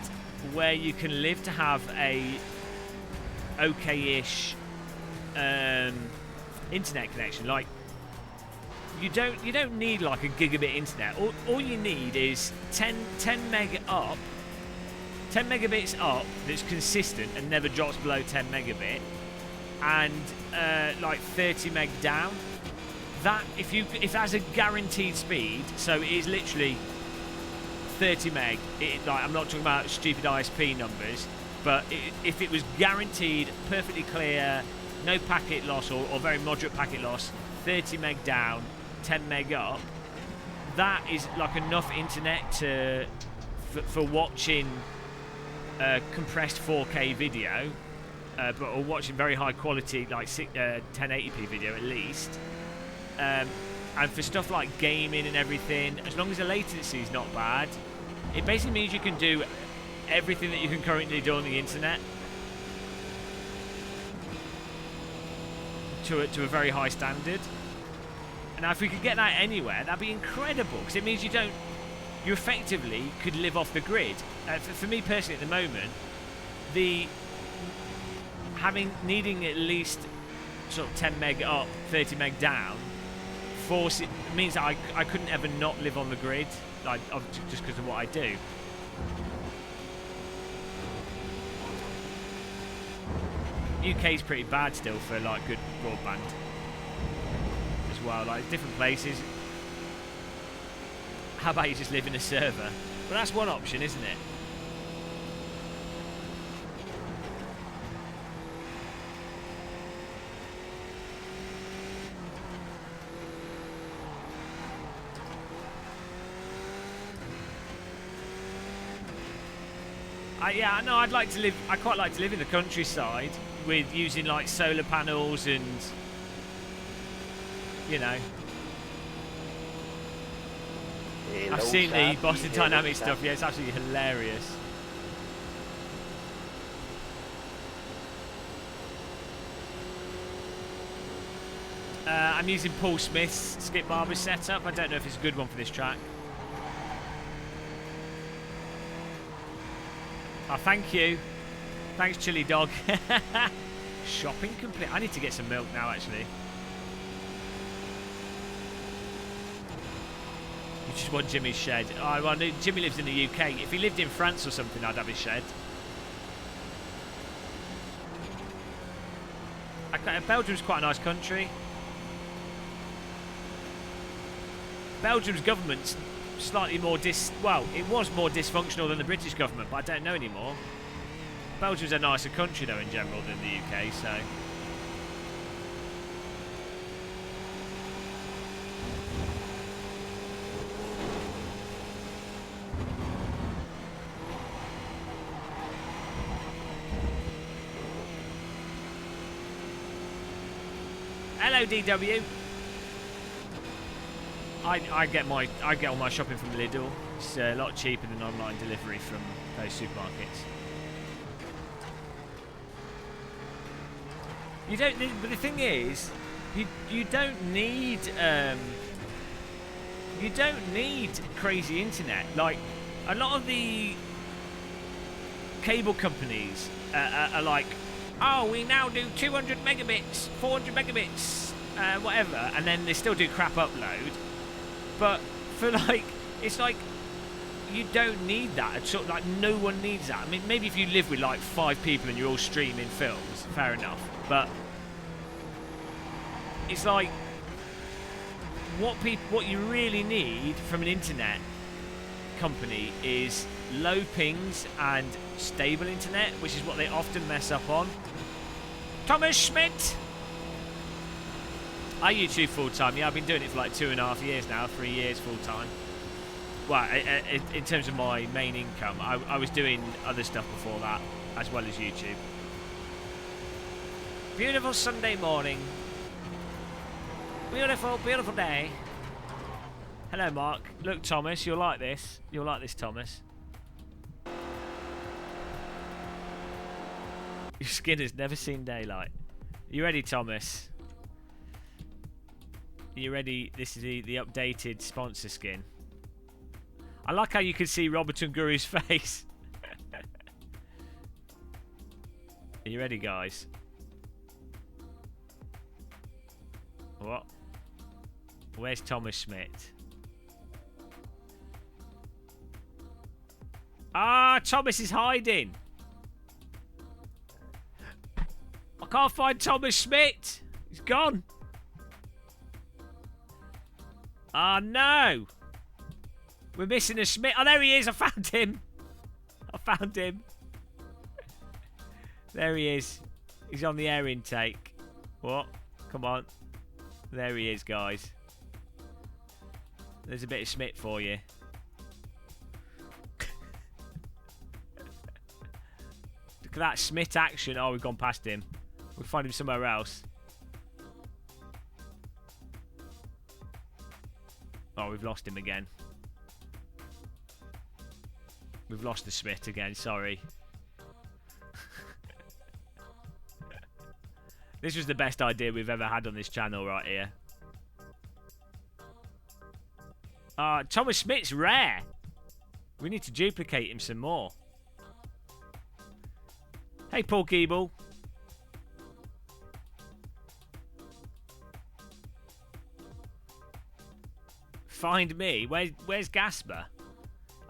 where you can live to have a okay-ish internet connection. Like you don't need like a gigabit internet. All you need is 10 meg up, 10 megabits up that's consistent and never drops below 10 megabit, and like 30 meg down. That if that's a guaranteed speed, so it is literally 30 meg. Like I'm not talking about stupid ISP numbers, but if it was guaranteed, perfectly clear, no packet loss or very moderate packet loss, 30 meg down, 10 meg up, that is like enough internet for watching compressed 4K video, or watching very high quality like 1080p video at least. And for stuff like gaming and everything, as long as the latency is not bad, it basically means you can do everything that you can currently do on the internet to a very high standard. And now if we could get that anywhere, that'd be incredible, because it means you effectively could live off the grid. For me personally at the moment, needing at least sort of 10 meg up, 30 meg down, means that I couldn't ever not live on the grid, like just because of what I do. UK's pretty bad still for like good broadband as well, like different places. How about you just live in a server? Well, that's one option, isn't it? Yeah, no, I'd quite like to live in the countryside with using like solar panels and, you know. I've seen the Boston Dynamics stuff, yeah, it's absolutely hilarious. I'm using Paul Smith's Skip Barber setup. I don't know if it's a good one for this track. Oh, thank you. Thanks, Chili Dog. Shopping complete. I need to get some milk now, actually. You just want Jimmy's shed. Oh, well, Jimmy lives in the UK. If he lived in France or something, I'd have his shed. Belgium's quite a nice country. Belgium's government's slightly more well, it was more dysfunctional than the British government, but I don't know anymore. Belgium's a nicer country though in general than the UK, so. Hello DW. I get all my shopping from Lidl. It's a lot cheaper than online delivery from those supermarkets. You don't need, but the thing is, you don't need crazy internet. Like a lot of the cable companies are like, oh, we now do 200 megabits, 400 megabits, whatever, and then they still do crap upload. But for like, it's like you don't need that. It's sort of like no one needs that. I mean, maybe if you live with like 5 people and you're all streaming films, fair enough. But it's like what you really need from an internet company is low pings and stable internet, which is what they often mess up on. Thomas Schmidt. I YouTube full-time. Yeah, I've been doing it for like 2.5 years now, 3 years full-time. Well, in terms of my main income, I was doing other stuff before that, as well as YouTube. Beautiful Sunday morning. Beautiful, beautiful day. Hello, Mark. Look, Thomas, you'll like this. You'll like this, Thomas. Your skin has never seen daylight. You ready, Thomas? You ready? This is the updated sponsor skin. I like how you can see Robert and Guru's face. Are you ready, guys? What? Where's Thomas Schmidt? Ah, Thomas is hiding. I can't find Thomas Schmidt. He's gone. Ah, no. We're missing a Schmidt. Oh, there he is. I found him. I found him. There he is. He's on the air intake. What? Come on. There he is, guys. There's a bit of Schmidt for you. Look at that Schmidt action. Oh, we've gone past him. We'll find him somewhere else. Oh, we've lost him again. We've lost the Schmidt again, sorry. This was the best idea we've ever had on this channel right here. Thomas Schmidt's rare. We need to duplicate him some more. Hey, Paul Keeble. Find me? Where's Gasper?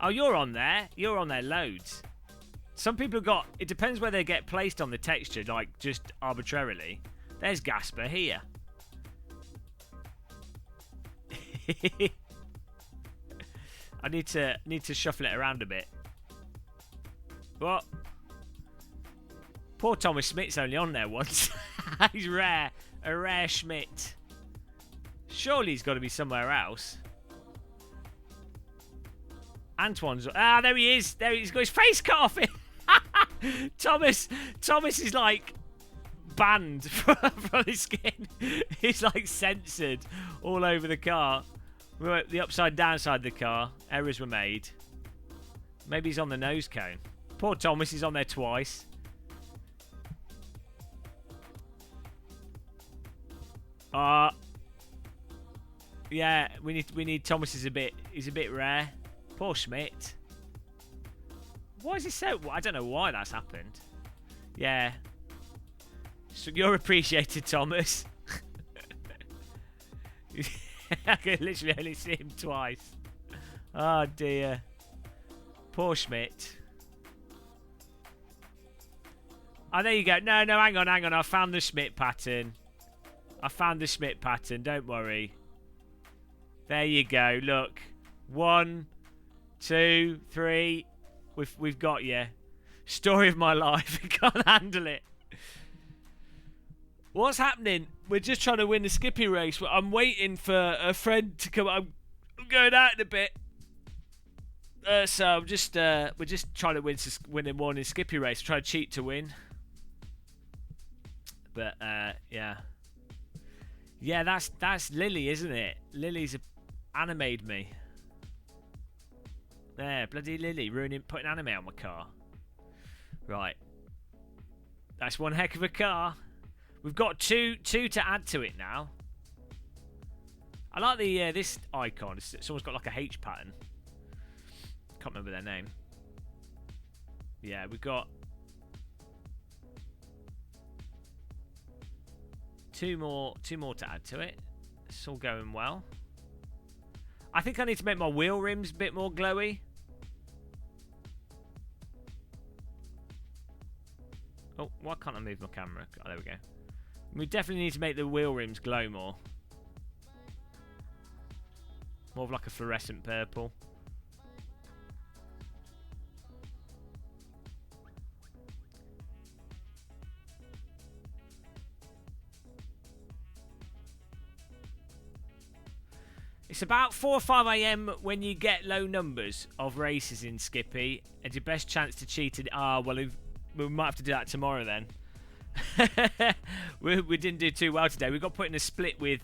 Oh, you're on there. You're on there loads. Some people got... It depends where they get placed on the texture, like, just arbitrarily. There's Gasper here. I need to shuffle it around a bit. What? Poor Thomas Schmidt's only on there once. He's rare. A rare Schmidt. Surely he's got to be somewhere else. Antoine's... Ah, there he is. There he's got his face cut off. Thomas is like banned from his skin. He's like censored all over the car. We're at the upside down side of the car. Errors were made. Maybe he's on the nose cone. Poor Thomas is on there twice. Yeah, we need Thomas is he's a bit rare. Poor Schmidt. Why is he so... I don't know why that's happened. Yeah. So you're appreciated, Thomas. I can literally only see him twice. Oh, dear. Poor Schmidt. Oh, there you go. No, hang on. I found the Schmidt pattern. Don't worry. There you go. Look. 1, 2, 3... We've got you. Story of my life. I can't handle it. What's happening? We're just trying to win the Skippy race. I'm waiting for a friend to come. I'm going out in a bit. So I'm just we're just trying to win in one in Skippy race. Try to cheat to win. But yeah. Yeah, that's Lily, isn't it? Lily's animated me. There, bloody Lily, putting anime on my car. Right. That's one heck of a car. We've got two to add to it now. I like the this icon. Someone's got like a H pattern. Can't remember their name. Yeah, we've got two more to add to it. It's all going well. I think I need to make my wheel rims a bit more glowy. Oh, why can't I move my camera? Oh, there we go. We definitely need to make the wheel rims glow more. More of like a fluorescent purple. It's about 4 or 5 AM when you get low numbers of races in Skippy. It's your best chance to cheat it. Well, we might have to do that tomorrow then. we didn't do too well today. We got put in a split with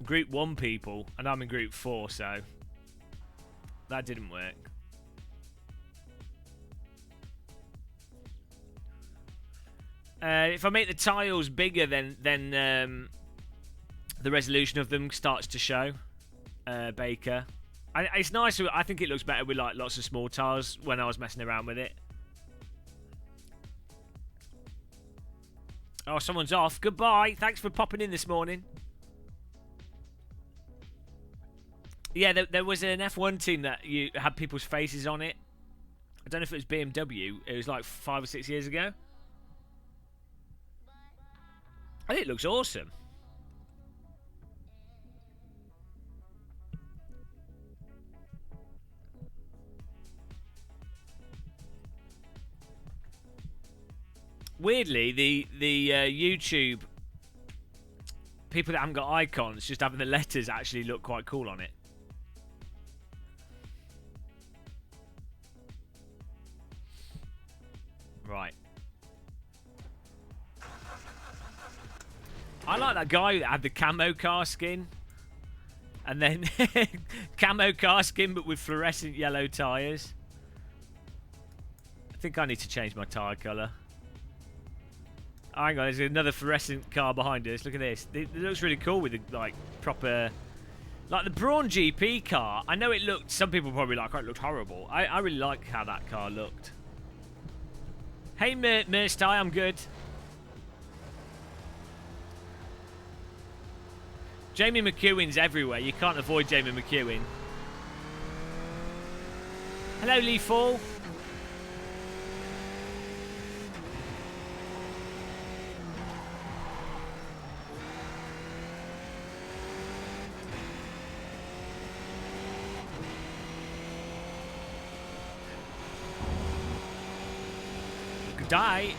Group 1 people, and I'm in Group 4, so that didn't work. If I make the tiles bigger, then the resolution of them starts to show. Baker. It's nice. I think it looks better with like lots of small tiles when I was messing around with it. Oh, someone's off. Goodbye. Thanks for popping in this morning. Yeah, there was an F1 team that you had people's faces on it. I don't know if it was BMW. It was like 5 or 6 years ago. I think it looks awesome. Weirdly, the YouTube people that haven't got icons, just having the letters actually look quite cool on it. Right. I like that guy that had the camo car skin. And then camo car skin but with fluorescent yellow tyres. I think I need to change my tyre colour. Oh, hang on, there's another fluorescent car behind us. Look at this. It looks really cool with the like proper, like the Brawn GP car. I know it looked. Some people probably like, oh, it looked horrible. I really like how that car looked. Hey, Mersty, I'm good. Jamie McEwen's everywhere. You can't avoid Jamie McEwen. Hello, Lee Fall. Die.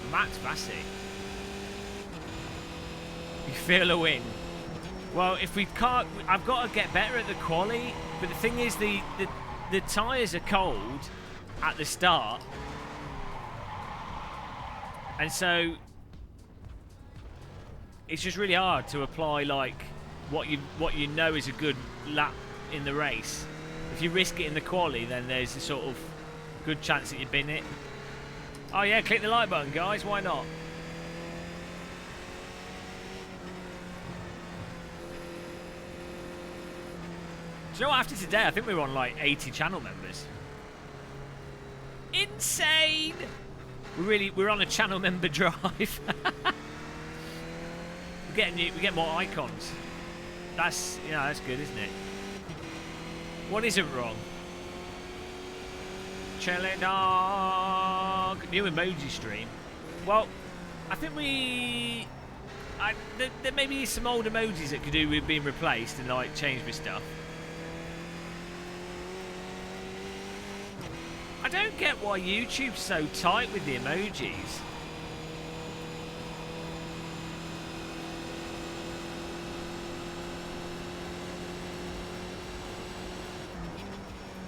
Max Vassy. You feel a win. Well, if we can't, I've got to get better at the quali. But the thing is, the tyres are cold at the start, and so it's just really hard to apply like what you know is a good lap in the race. If you risk it in the quali, then there's a sort of good chance that you bin it. Oh yeah, click the like button, guys. Why not? Do you know what? After today, I think we're on like 80 channel members. Insane! We're on a channel member drive. We get more icons. That's that's good, isn't it? What isn't wrong? Chili dog. New emoji stream. Well, I think there may be some old emojis that could do with being replaced and like change with stuff. I don't get why YouTube's so tight with the emojis.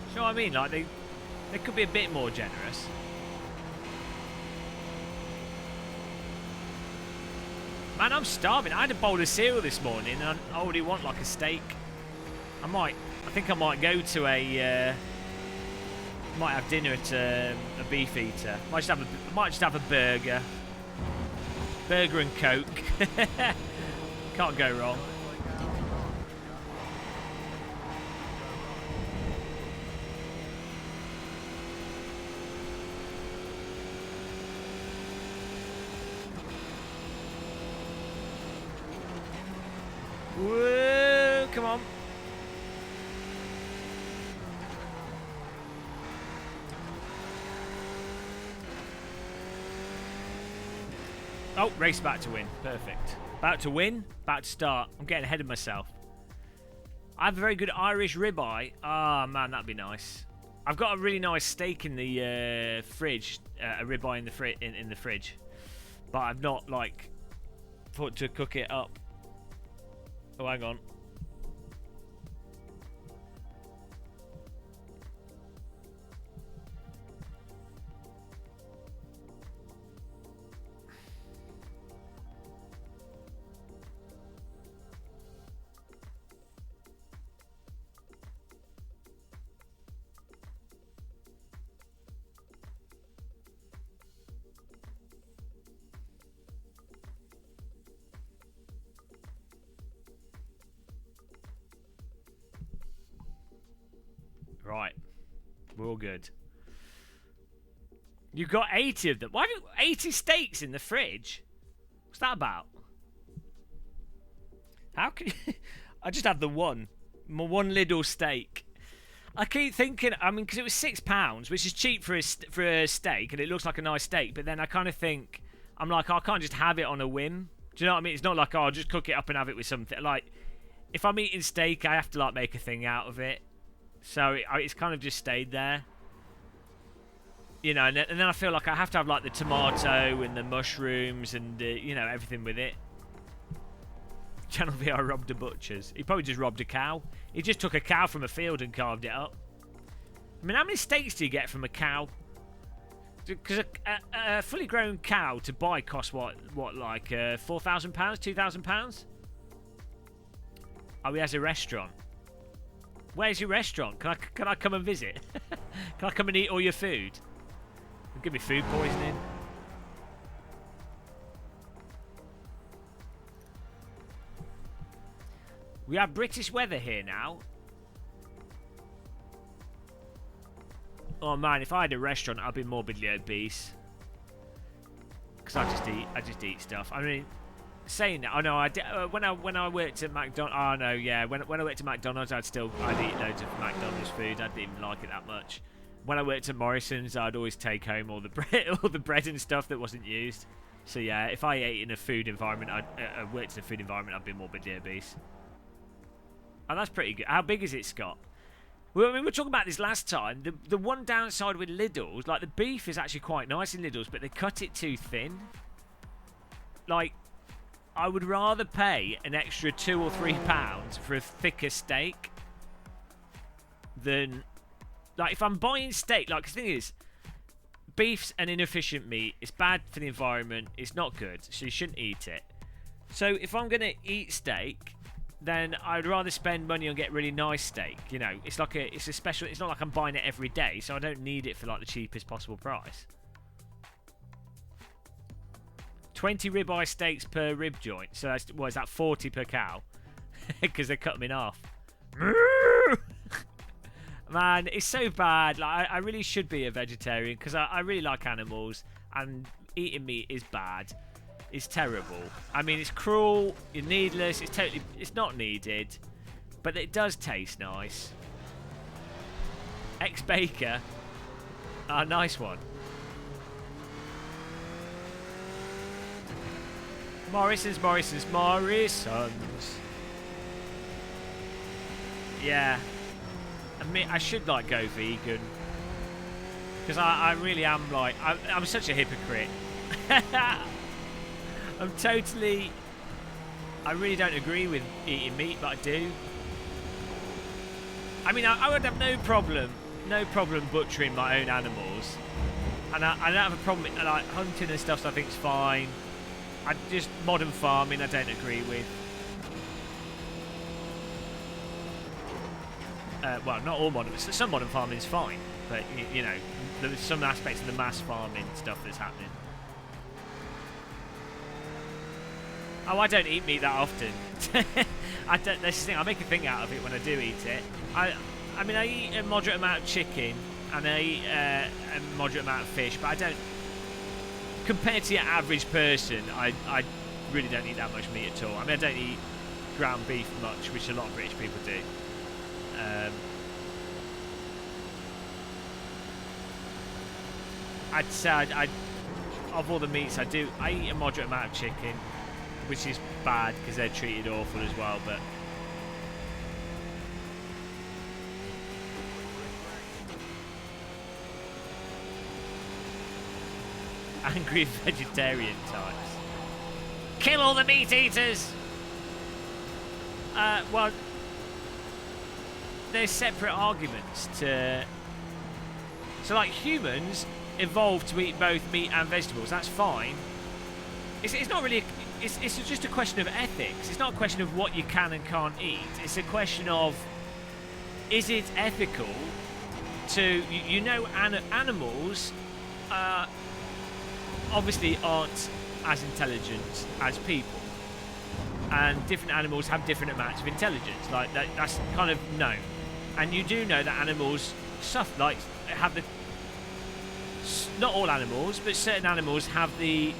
You know what I mean? Like they could be a bit more generous. Man, I'm starving. I had a bowl of cereal this morning and I already want like a steak. I think I might go to might have dinner at a beef eater. Might just have a burger. Burger and Coke. Can't go wrong. Whoa, come on. Oh, race back to win. Perfect. About to win, about to start. I'm getting ahead of myself. I have a very good Irish ribeye. Ah, man, that'd be nice. I've got a really nice steak in the fridge, a ribeye in the fridge, but I've not like thought to cook it up. Oh, hang on. Right. We're all good. You've got 80 of them. Why have you 80 steaks in the fridge? What's that about? How can you... I just had the one. My one little steak. I keep thinking, I mean, because it was £6, which is cheap for a steak, and it looks like a nice steak, but then I kind of think, I'm like, oh, I can't just have it on a whim. Do you know what I mean? It's not like, oh, I'll just cook it up and have it with something. Like, if I'm eating steak, I have to, like, make a thing out of it. So it's kind of just stayed there. You know, and then I feel like I have to have, like, the tomato and the mushrooms and, you know, everything with it. Channel VR robbed a butcher's. He probably just robbed a cow. He just took a cow from a field and carved it up. I mean, how many steaks do you get from a cow? Because a fully grown cow to buy costs what like £4,000, £2,000? Oh, he has a restaurant. Where's your restaurant? Can I come and visit? Can I come and eat all your food? It'll give me food poisoning. We have British weather here now. Oh man, if I had a restaurant, I'd be morbidly obese. Because I just eat stuff. I mean, saying that, I know I did, when I worked at McDonald's. Oh no, yeah. When I worked at McDonald's, I'd eat loads of McDonald's food. I didn't even like it that much. When I worked at Morrison's, I'd always take home all the bread and stuff that wasn't used. So yeah, if I ate in a food environment, I worked in a food environment, I'd be morbidly obese. Oh, that's pretty good. How big is it, Scott? Well, I mean, we were talking about this last time. The one downside with Lidl's, like, the beef is actually quite nice in Lidl's, but they cut it too thin. Like, I would rather pay an extra £2 or £3 for a thicker steak than... Like, if I'm buying steak, like, the thing is, beef's an inefficient meat. It's bad for the environment. It's not good, so you shouldn't eat it. So, if I'm going to eat steak... then I'd rather spend money on get really nice steak. You know, it's a special. It's not like I'm buying it every day, so I don't need it for like the cheapest possible price. 20 ribeye steaks per rib joint. So that's, what is that, 40 per cow? Because they cut them in half. Man, it's so bad. Like I really should be a vegetarian because I really like animals, and eating meat is bad. It's terrible. I mean, it's cruel, it's needless, it's not needed, but it does taste nice. Ex-baker. Ah, nice one. Morrison's. Yeah. I mean, I should, like, go vegan. Because I really am, like, I'm such a hypocrite. I really don't agree with eating meat, but I do. I mean, I would have no problem butchering my own animals. And I don't have a problem with, like, hunting and stuff, so I think it's fine. Just modern farming, I don't agree with. Well, not all modern, some modern farming is fine. But, you know, there's some aspects of the mass farming stuff that's happening. Oh, I don't eat meat that often. That's the thing. I make a thing out of it when I do eat it. I mean, I eat a moderate amount of chicken and I eat a moderate amount of fish, but I don't. Compared to your average person, I really don't eat that much meat at all. I mean, I don't eat ground beef much, which a lot of British people do. I'd say of all the meats I eat a moderate amount of chicken. Which is bad because they're treated awful as well, but angry vegetarian types. Kill all the meat eaters! Well, there's separate arguments to... So, like, humans evolved to eat both meat and vegetables. That's fine. It's not really... It's just a question of ethics. It's not a question of what you can and can't eat. It's a question of, is it ethical to... You know, animals obviously aren't as intelligent as people. And different animals have different amounts of intelligence. Like, that's kind of known. And you do know that animals suffer, like, have the... Not all animals, but certain animals have the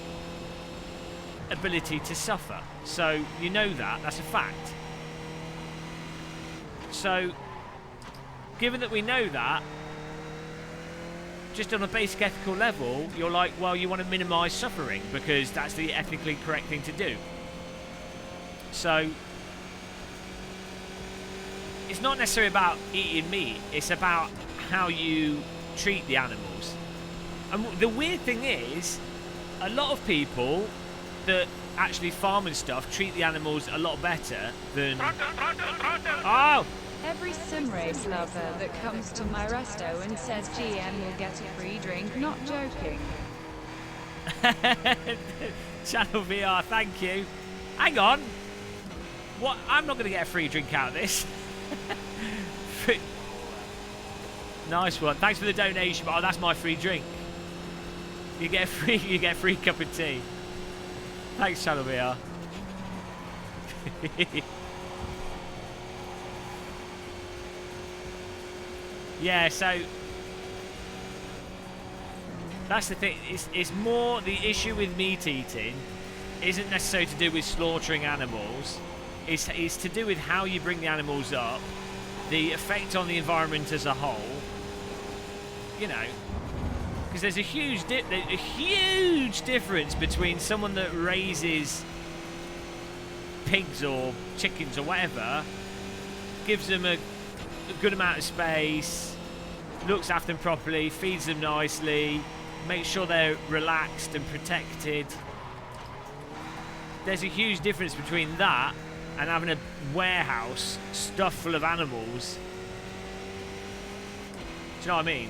ability to suffer. So, you know that. That's a fact. So, given that we know that, just on a basic ethical level, you're like, well, you want to minimise suffering because that's the ethically correct thing to do. So, it's not necessarily about eating meat, it's about how you treat the animals. And the weird thing is, a lot of people that actually farm and stuff treat the animals a lot better than... Oh! Every sim race lover that comes to my resto and says GM will get a free drink, not joking. Channel VR, thank you. Hang on. What? I'm not going to get a free drink out of this. Nice one. Thanks for the donation, but that's my free drink. You get a free cup of tea. Thanks, Channel VR. Yeah, so that's the thing. It's more the issue with meat eating isn't necessarily to do with slaughtering animals. It's to do with how you bring the animals up, the effect on the environment as a whole. You know, because there's a huge difference between someone that raises pigs or chickens or whatever, gives them a good amount of space, looks after them properly, feeds them nicely, makes sure they're relaxed and protected. There's a huge difference between that and having a warehouse stuffed full of animals. Do you know what I mean?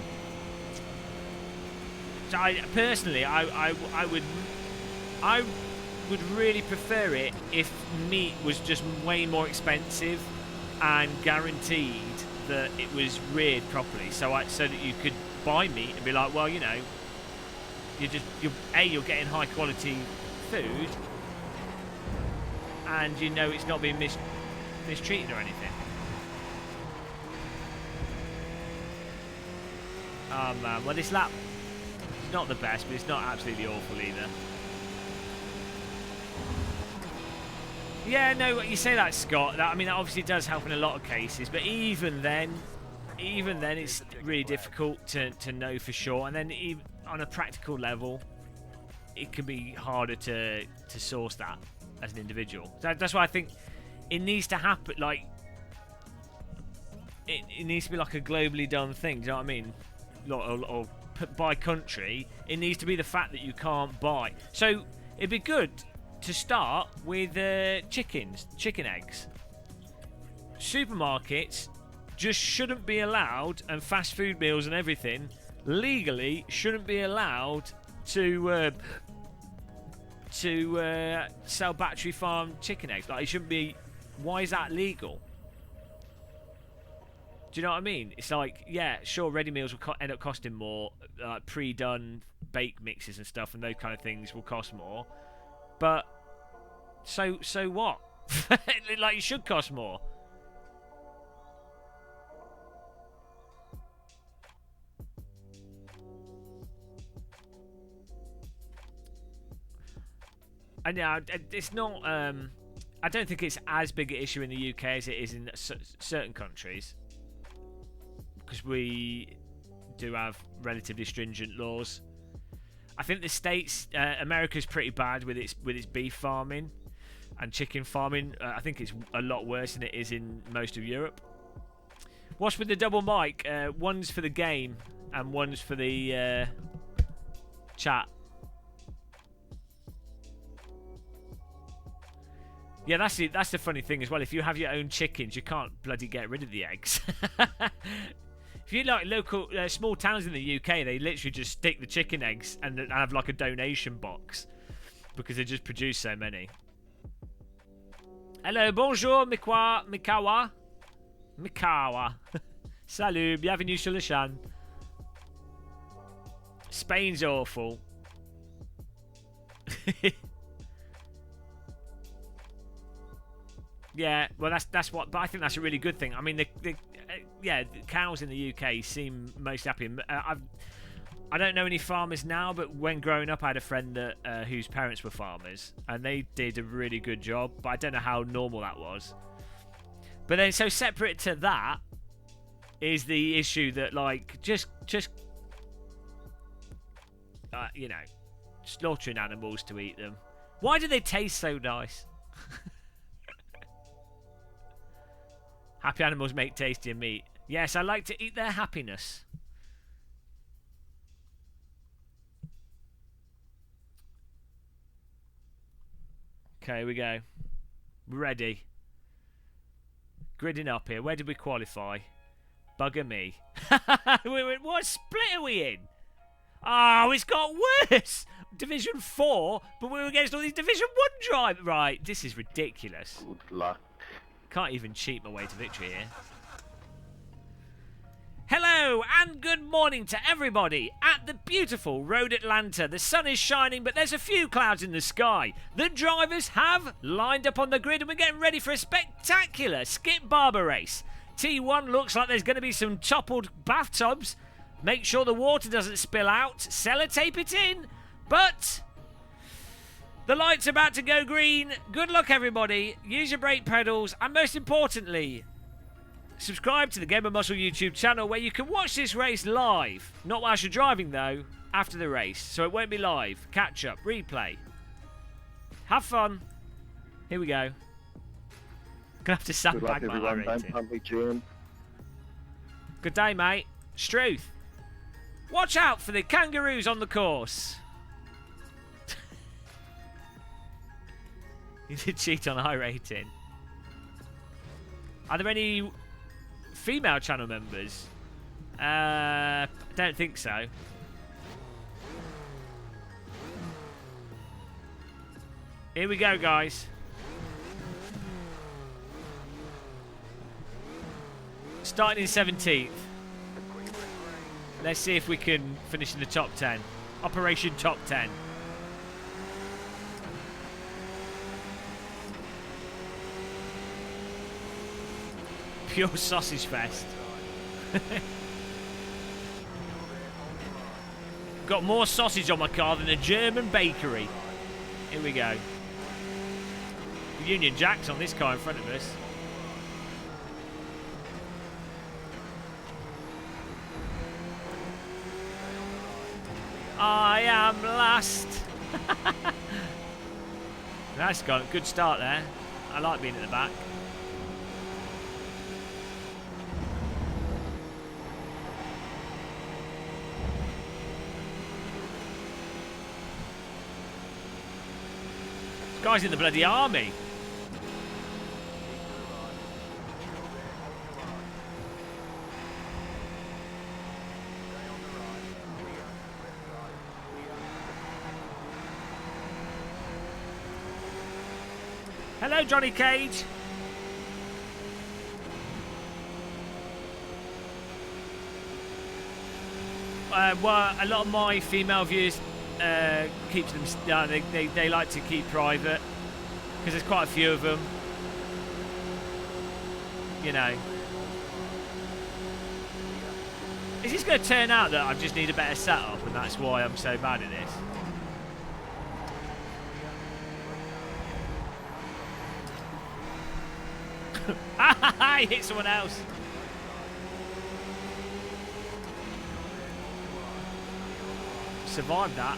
So personally, I would really prefer it if meat was just way more expensive and guaranteed that it was reared properly, so that you could buy meat and be like, well, you know, you're getting high quality food, and you know it's not being mistreated or anything. Oh man, well, this lap is not the best, but it's not absolutely awful either. Yeah, no, you say that, Scott. That, I mean, that obviously does help in a lot of cases, but even then, it's really difficult to know for sure. And then, even on a practical level, it can be harder to source that as an individual. That's why I think it needs to happen. Like, it needs to be like a globally done thing. Do you know what I mean? Or by country, it needs to be the fact that you can't buy. So it'd be good to start with chicken eggs. Supermarkets just shouldn't be allowed, and fast food meals and everything legally shouldn't be allowed to sell battery farm chicken eggs. Like, it shouldn't be. Why is that legal? Do you know what I mean? It's like, yeah, sure, ready meals will end up costing more, pre-done bake mixes and stuff, and those kind of things will cost more. But so what? Like, it should cost more. And yeah, it's not. I don't think it's as big an issue in the UK as it is in certain countries, because we do have relatively stringent laws. I think the States, America's pretty bad with its beef farming and chicken farming. I think it's a lot worse than it is in most of Europe. What's with the double mic? One's for the game and one's for the chat. Yeah, that's the funny thing as well. If you have your own chickens, you can't bloody get rid of the eggs. If you like local small towns in the UK, they literally just stick the chicken eggs and have like a donation box because they just produce so many. Hello, bonjour, Mikawa. Salut, bienvenue sur le chaîne. Spain's awful. Yeah, well, that's what. But I think that's a really good thing. I mean, yeah, the cows in the UK seem most happy. I don't know any farmers now, but when growing up, I had a friend that whose parents were farmers, and they did a really good job. But I don't know how normal that was. But then, so separate to that is the issue that, like, just you know, slaughtering animals to eat them. Why do they taste so nice? Happy animals make tastier meat. Yes, I like to eat their happiness. Okay, here we go. We're ready. Gridding up here. Where did we qualify? Bugger me. What split are we in? Oh, it's got worse. Division 4, but we were against all these Division 1 drivers. Right, this is ridiculous. Good luck. Can't even cheat my way to victory here. Hello and good morning to everybody at the beautiful Road Atlanta. The sun is shining, but there's a few clouds in the sky. The drivers have lined up on the grid and we're getting ready for a spectacular skip barber race. T1 looks like there's going to be some toppled bathtubs. Make sure the water doesn't spill out. Sellotape it in. But the light's about to go green. Good luck, everybody. Use your brake pedals. And most importantly, subscribe to the Game of Muscle YouTube channel where you can watch this race live. Not whilst you're driving, though. After the race. So it won't be live. Catch up. Replay. Have fun. Here we go. Gonna have to sandbag my iRacing. Good day, mate. Struth. Watch out for the kangaroos on the course. You did cheat on iRacing. Are there any female channel members? Don't think so. Here we go, guys. Starting in 17th. Let's see if we can finish in the top 10. Operation Top 10. Pure sausage fest. Got more sausage on my car than a German bakery. Here we go. Union Jack's on this car in front of us. I am last. That's got a good start there. I like being at the back. This guy's in the bloody army. Hello, Johnny Cage. Well, a lot of my female viewers keeps them. They like to keep private because there's quite a few of them. You know. Is this going to turn out that I just need a better setup and that's why I'm so bad at this? He hit someone else. Survived that.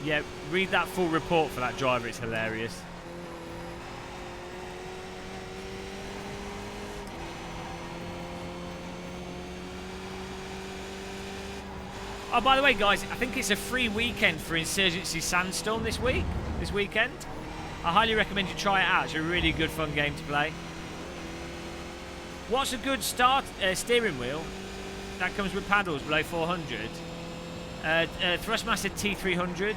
Yeah, read that full report for that driver, it's hilarious. Oh, by the way, guys, I think it's a free weekend for Insurgency Sandstorm this weekend. I highly recommend you try it out. It's a really good, fun game to play. What's a good steering wheel? That comes with paddles below 400. Thrustmaster T300.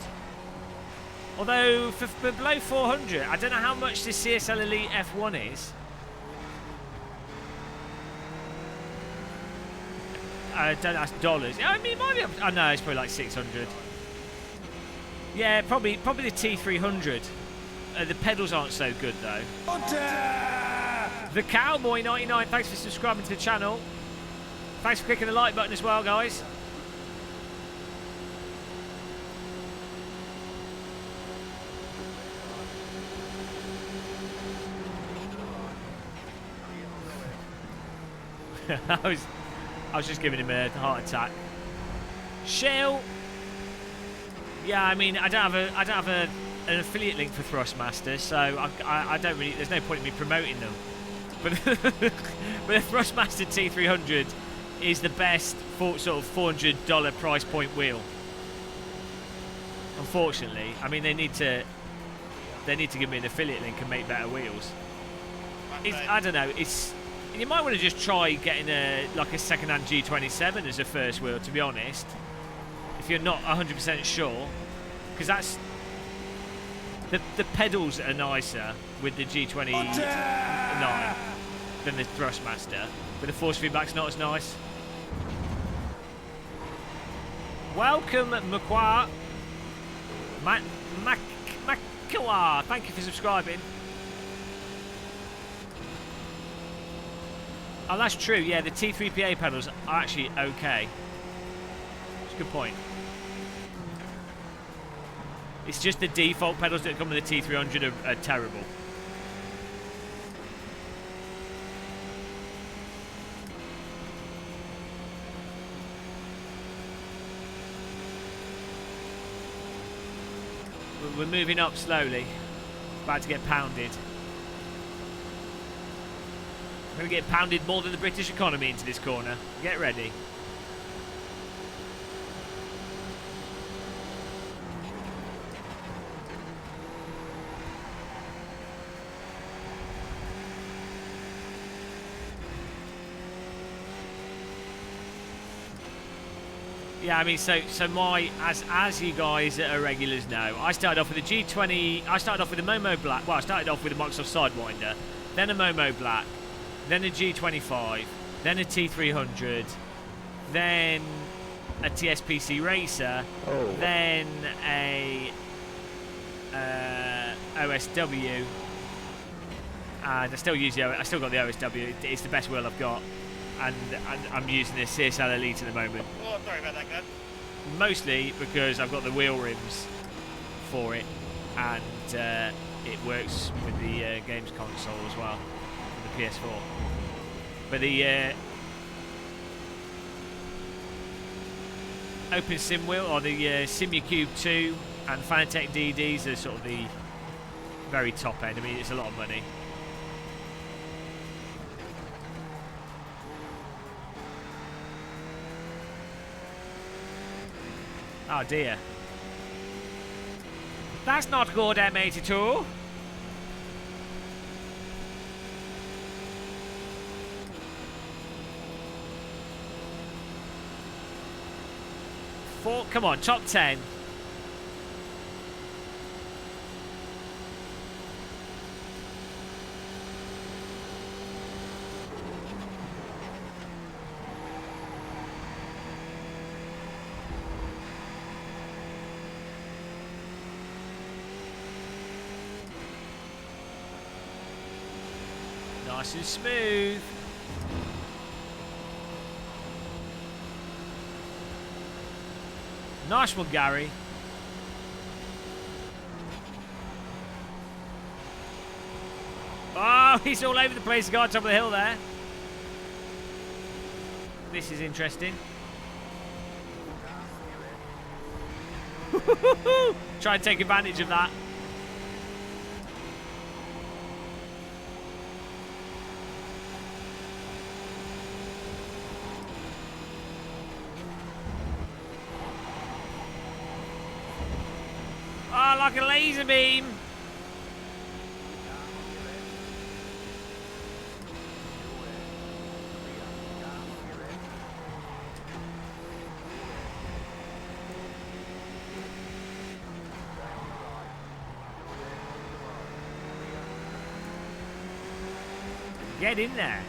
Although, for below 400, I don't know how much the CSLE F1 is. don't ask dollars. I mean, it might be. I know it's probably like 600. Yeah, probably the T300. The pedals aren't so good though. The Cowboy 99. Thanks for subscribing to the channel. Thanks for clicking the like button as well, guys. I was just giving him a heart attack. Shell. Yeah, I mean, I don't have an affiliate link for Thrustmaster, so I don't really. There's no point in me promoting them. But but the Thrustmaster T300 is the best sort of $400 price point wheel. Unfortunately, I mean they need to give me an affiliate link and make better wheels. I don't know. You might want to just try getting a second-hand G27 as a first wheel, to be honest, if you're not 100% sure, because that's the pedals are nicer with the G29 than the Thrustmaster, but the force feedback's not as nice. Welcome, Makwa. Makwa. Thank you for subscribing. Oh, that's true. Yeah, the T3PA pedals are actually okay. That's a good point. It's just the default pedals that come with the T300 are terrible. We're moving up slowly. About to get pounded. I'm going to get pounded more than the British economy into this corner. Get ready. Yeah, I mean, so my as you guys that are regulars know, I started off with a G20. I started off with a Momo Black. Well, I started off with a Microsoft Sidewinder, then a Momo Black, then a G25, then a T300, then a TSPC Racer, then a OSW, and I still got the OSW. It's the best wheel I've got. And I'm using a CSLE Elite at the moment. Oh, sorry about that, guys. Mostly because I've got the wheel rims for it, and it works with the games console as well, with the PS4. But the Open Sim wheel, or the SimuCube 2 and FANATEC DDs are sort of the very top end. I mean, it's a lot of money. Oh dear. That's not good, M82. Come on, top 10. Nice and smooth. Nice one, Gary. Oh, he's all over the place. Got on top of the hill there. This is interesting. Try and take advantage of that. Oh, like a laser beam. Get in there.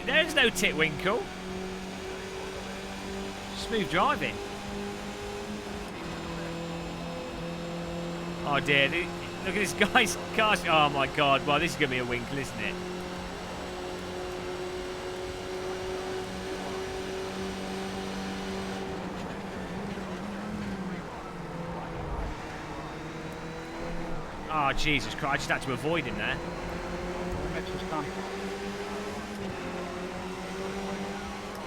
There's no Titwinkle. Smooth driving. Oh dear, look at this guy's car. Oh my god, well this is going to be a winkle, isn't it? Oh Jesus Christ, I just had to avoid him there. Mitch is done.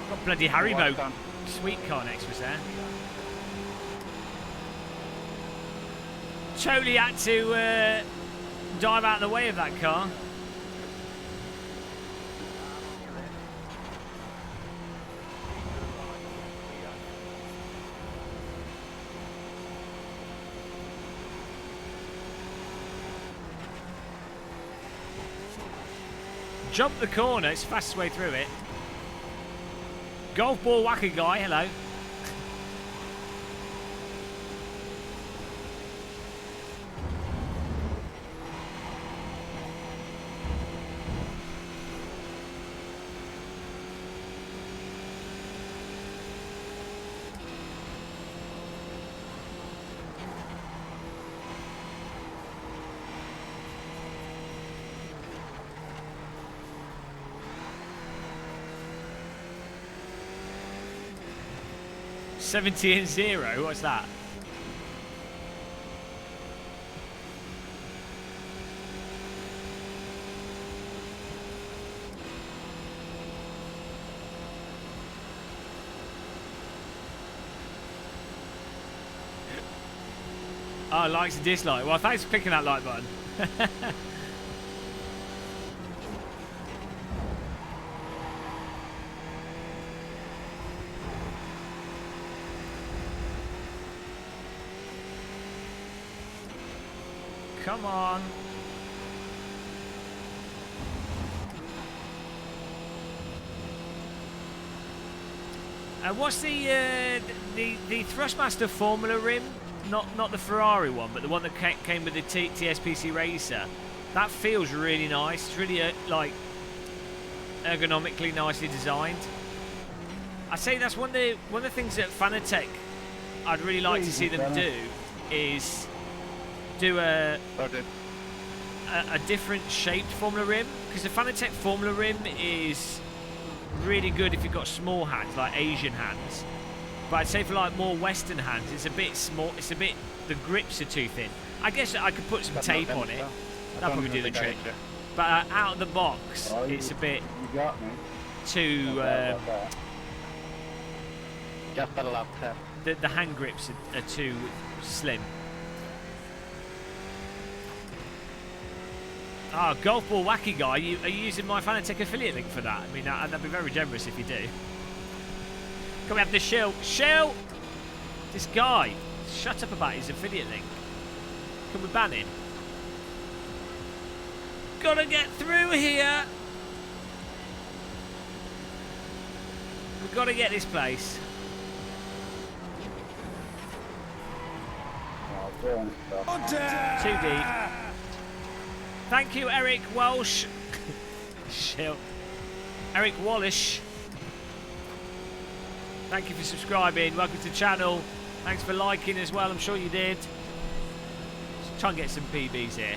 Got bloody Wife's Haribo done. sweet car next was there. Totally had to dive out of the way of that car. Jump the corner, it's the fastest way through it. Golf ball whacker guy, hello. $70 and 0, what's that? Oh, likes and dislike. Well, thanks for clicking that like button. Come on. What's the Thrustmaster Formula rim? Not the Ferrari one, but the one that came with the TSPC Racer. That feels really nice. It's really like ergonomically nicely designed. I say that's one of the things that FANATEC I'd really like to see them do is do a different shaped Formula rim, because the FANATEC Formula rim is really good if you've got small hands, like Asian hands. But I'd say for like more Western hands, it's a bit small. It's a bit, the grips are too thin. I guess I could put some tape on it. That'll probably do the trick. But out of the box, it's a bit too. Just a lap test. The hand grips are too slim. Ah, golf ball wacky guy. Are you using my FANATEC affiliate link for that? I mean, that'd be very generous if you do. Can we have the shill? Shill! This guy. Shut up about his affiliate link. Can we ban him? Gotta get through here. We've got to get this place. Too deep. Thank you, Eric Walsh. Shill. Eric Wallish. Thank you for subscribing. Welcome to the channel. Thanks for liking as well. I'm sure you did. Let's try and get some PBs here.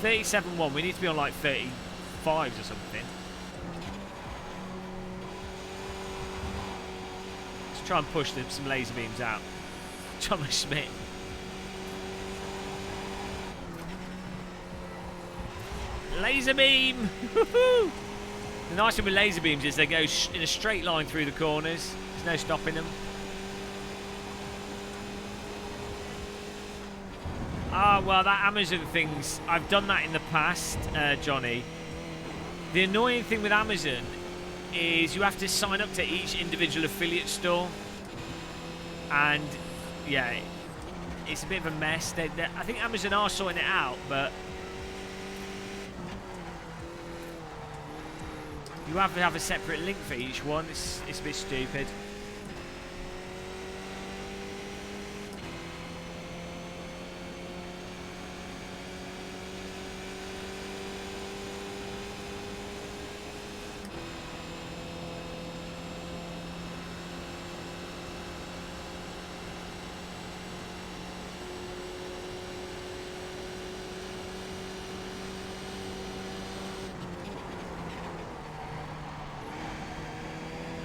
37.1. We need to be on like 35s or something. Let's try and push some laser beams out. Thomas Smith. Laser beam! Woohoo! The nice thing with laser beams is they go in a straight line through the corners. There's no stopping them. Ah, well, that Amazon thing's... I've done that in the past, Johnny. The annoying thing with Amazon is you have to sign up to each individual affiliate store. And, yeah, it's a bit of a mess. I think Amazon are sorting it out, but... you have to have a separate link for each one. It's a bit stupid.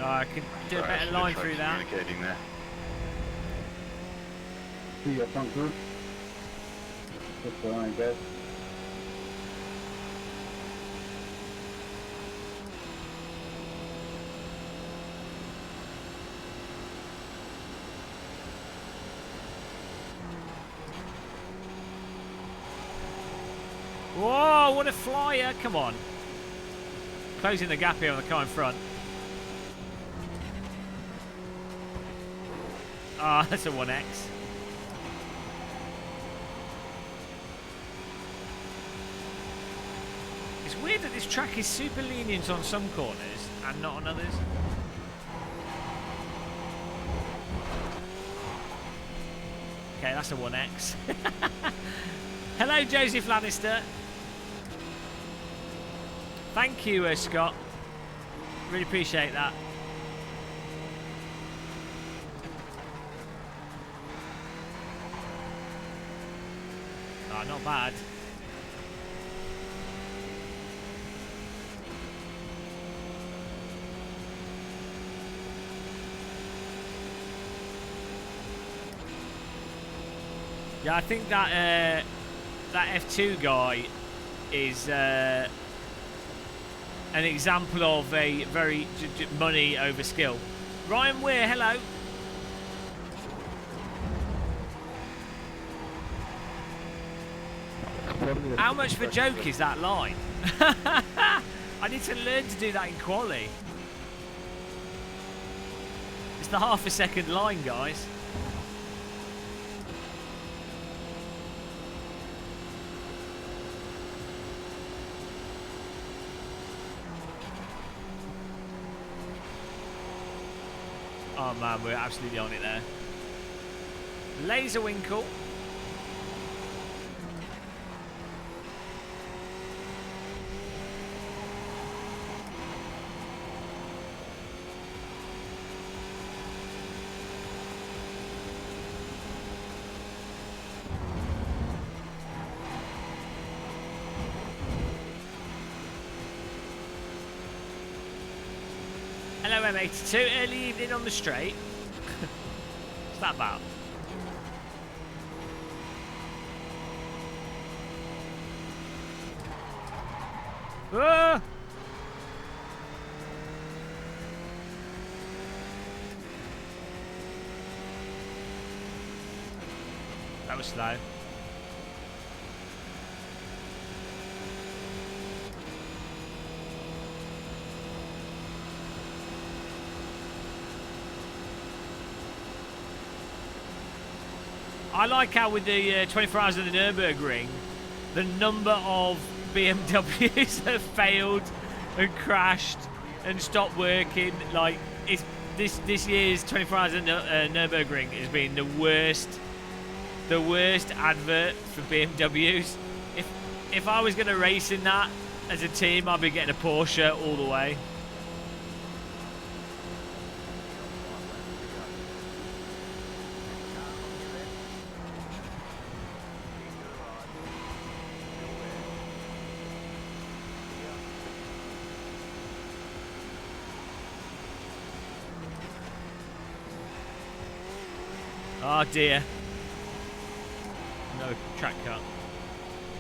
I can do a better line through that. Communicating there. See your front group. Just the line, guys. Whoa, what a flyer. Come on. Closing the gap here on the car in front. Ah, that's a 1X. It's weird that this track is super lenient on some corners and not on others. Okay, that's a 1X. Hello, Joseph Lannister. Thank you, Scott. Really appreciate that. Oh, not bad. Yeah, I think that that F2 guy is an example of a very money over skill. Ryan Weir, hello. How much of a joke is that line? I need to learn to do that in quali. It's the half a second line, guys. Oh man, we're absolutely on it there. Laser Winkle. Hello M82, early evening on the straight. What's that about? Ah! That was slow. I like how with the 24 hours of the Nürburgring, the number of BMWs that have failed and crashed and stopped working, like it's this year's 24 hours of Nürburgring has been the worst advert for BMWs. If I was going to race in that as a team, I'd be getting a Porsche all the way. Oh dear. No track cut.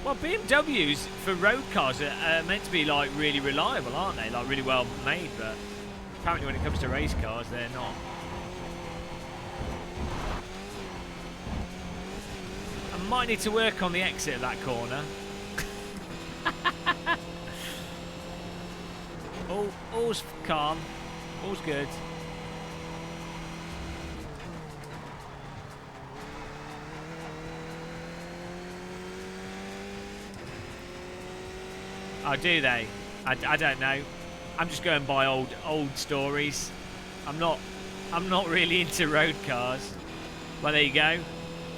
Well, BMWs for road cars are meant to be like really reliable, aren't they? Like really well made, but apparently when it comes to race cars, they're not. I might need to work on the exit of that corner. All's calm. All's good. Oh, do they? I don't know. I'm just going by old stories. I'm not really into road cars. Well, there you go.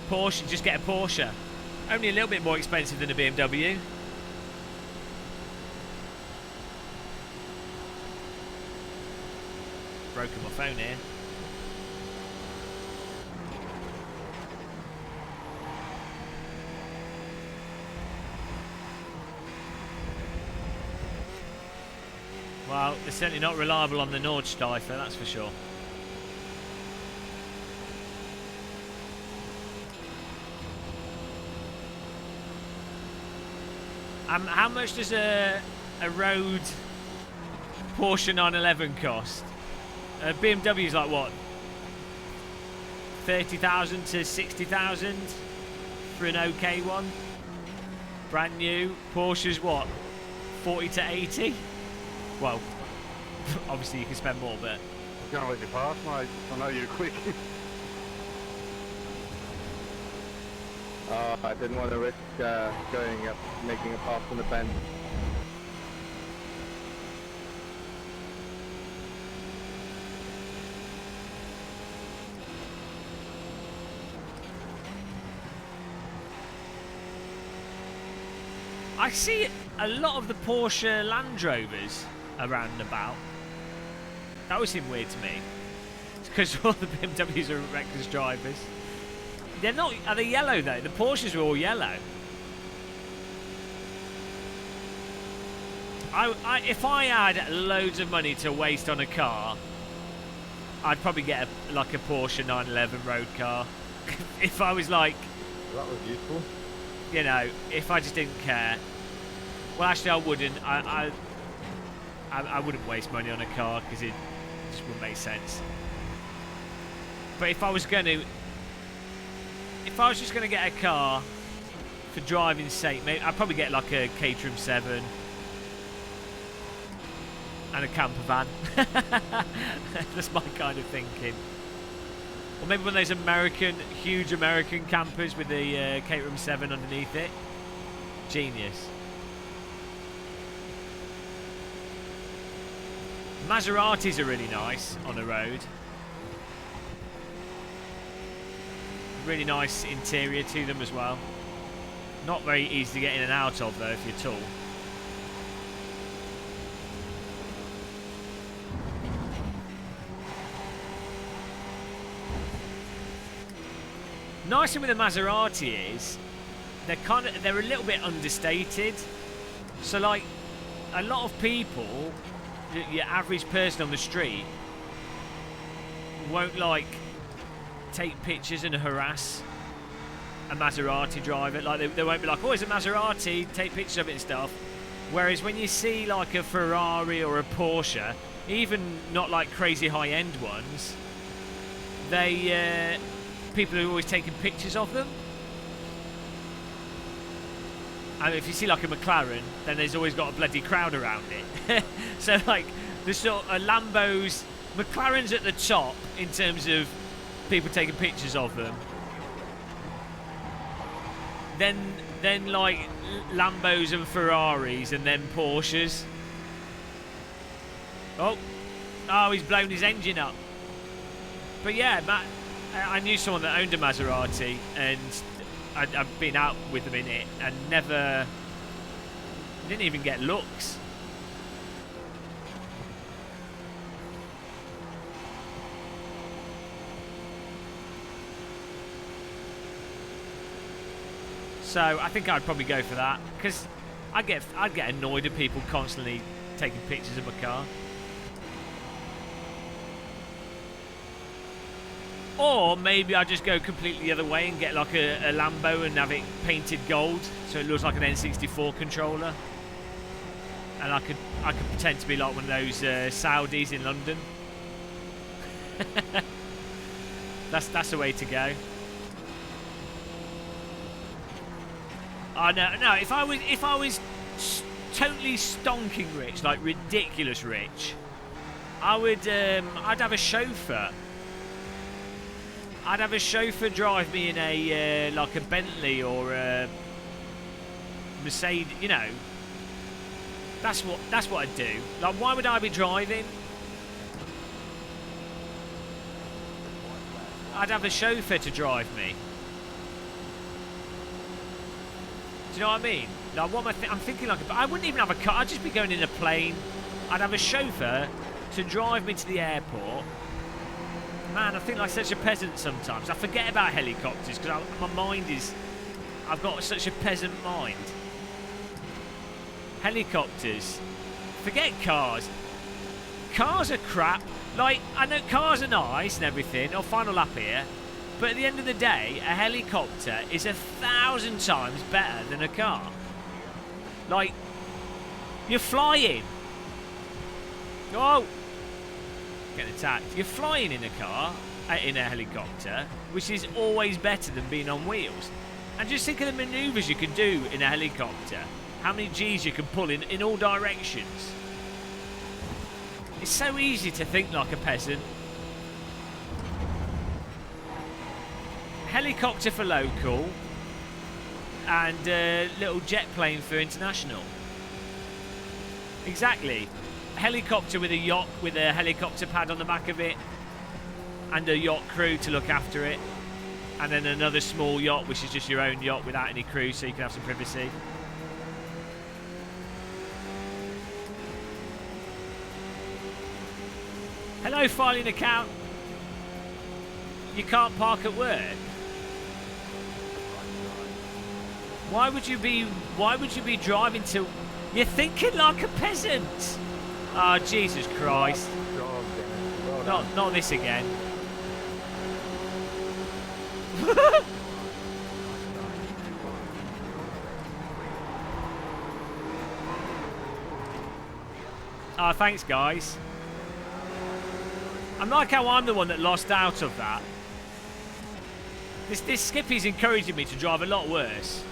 Porsche, just get a Porsche. Only a little bit more expensive than a BMW. Broken my phone here. Well, they're certainly not reliable on the Nordschleife, that's for sure. How much does a road Porsche 911 cost? BMW's like what? 30,000 to 60,000 for an okay one. Brand new. Porsche's what? 40 to 80. Well, obviously you can spend more, but You're gonna let you pass, mate. I know you're quick. I didn't want to risk going up, making a pass in the bend. I see a lot of the Porsche Land Rovers around and about. That always seemed weird to me. It's because all the BMWs are reckless drivers. They're not. Are they yellow though? The Porsches are all yellow. If I had loads of money to waste on a car, I'd probably get like a Porsche 911 road car. If I was like, That was useful. you know, if I just didn't care. Well, actually, I wouldn't. I wouldn't waste money on a car because it just wouldn't make sense. But if I was just going to get a car for driving's sake, maybe I'd probably get like a Caterham 7 and a camper van. That's my kind of thinking. Or maybe one of those huge American campers with the Caterham 7 underneath it. Genius. Maseratis are really nice on the road. Really nice interior to them as well. Not very easy to get in and out of though if you're tall. Nice thing with the Maserati is they're a little bit understated. So like a lot of people, your average person on the street won't like take pictures and harass a Maserati driver. Like they won't be like, oh, it's a Maserati, take pictures of it and stuff. Whereas when you see like a Ferrari or a Porsche, even not like crazy high-end ones, people are always taking pictures of them. And if you see like a McLaren, then there's always got a bloody crowd around it. So like the sort of Lambos, McLaren's at the top in terms of people taking pictures of them. Then like Lambos and Ferraris, and then Porsches. Oh, he's blown his engine up. But yeah, I knew someone that owned a Maserati, and I've been out with them in it, and didn't even get looks. So I think I'd probably go for that, because I'd get annoyed at people constantly taking pictures of my car. Or maybe I just go completely the other way and get like a Lambo and have it painted gold, so it looks like an N64 controller. And I could pretend to be like one of those Saudis in London. That's the way to go. Oh no! If I was totally stonking rich, like ridiculous rich, I'd have a chauffeur. I'd have a chauffeur drive me in a like a Bentley or a Mercedes. You know, that's what I'd do. Like, why would I be driving? I'd have a chauffeur to drive me. Do you know what I mean? Like, what I'm thinking like, I wouldn't even have a car. I'd just be going in a plane. I'd have a chauffeur to drive me to the airport. Man, I think like such a peasant sometimes. I forget about helicopters because I've got such a peasant mind. Helicopters. Forget cars. cars are crap. Like, I know cars are nice and everything, or final lap here, but at the end of the day, a helicopter is 1,000 times better than a car. Like, you're flying. Oh! Getting attacked. You're flying in a car, in a helicopter, which is always better than being on wheels. And just think of the manoeuvres you can do in a helicopter. How many G's you can pull in all directions. It's so easy to think like a peasant. Helicopter for local and a little jet plane for international. Exactly. A helicopter with a yacht with a helicopter pad on the back of it and a yacht crew to look after it, and then another small yacht which is just your own yacht without any crew, so you can have some privacy. Hello, filing account. You can't park at work. Why would you be driving to... You're thinking like a peasant. Oh, Jesus Christ. Not this again. Oh, thanks, guys. I'm like how I'm the one that lost out of that. This Skippy's encouraging me to drive a lot worse.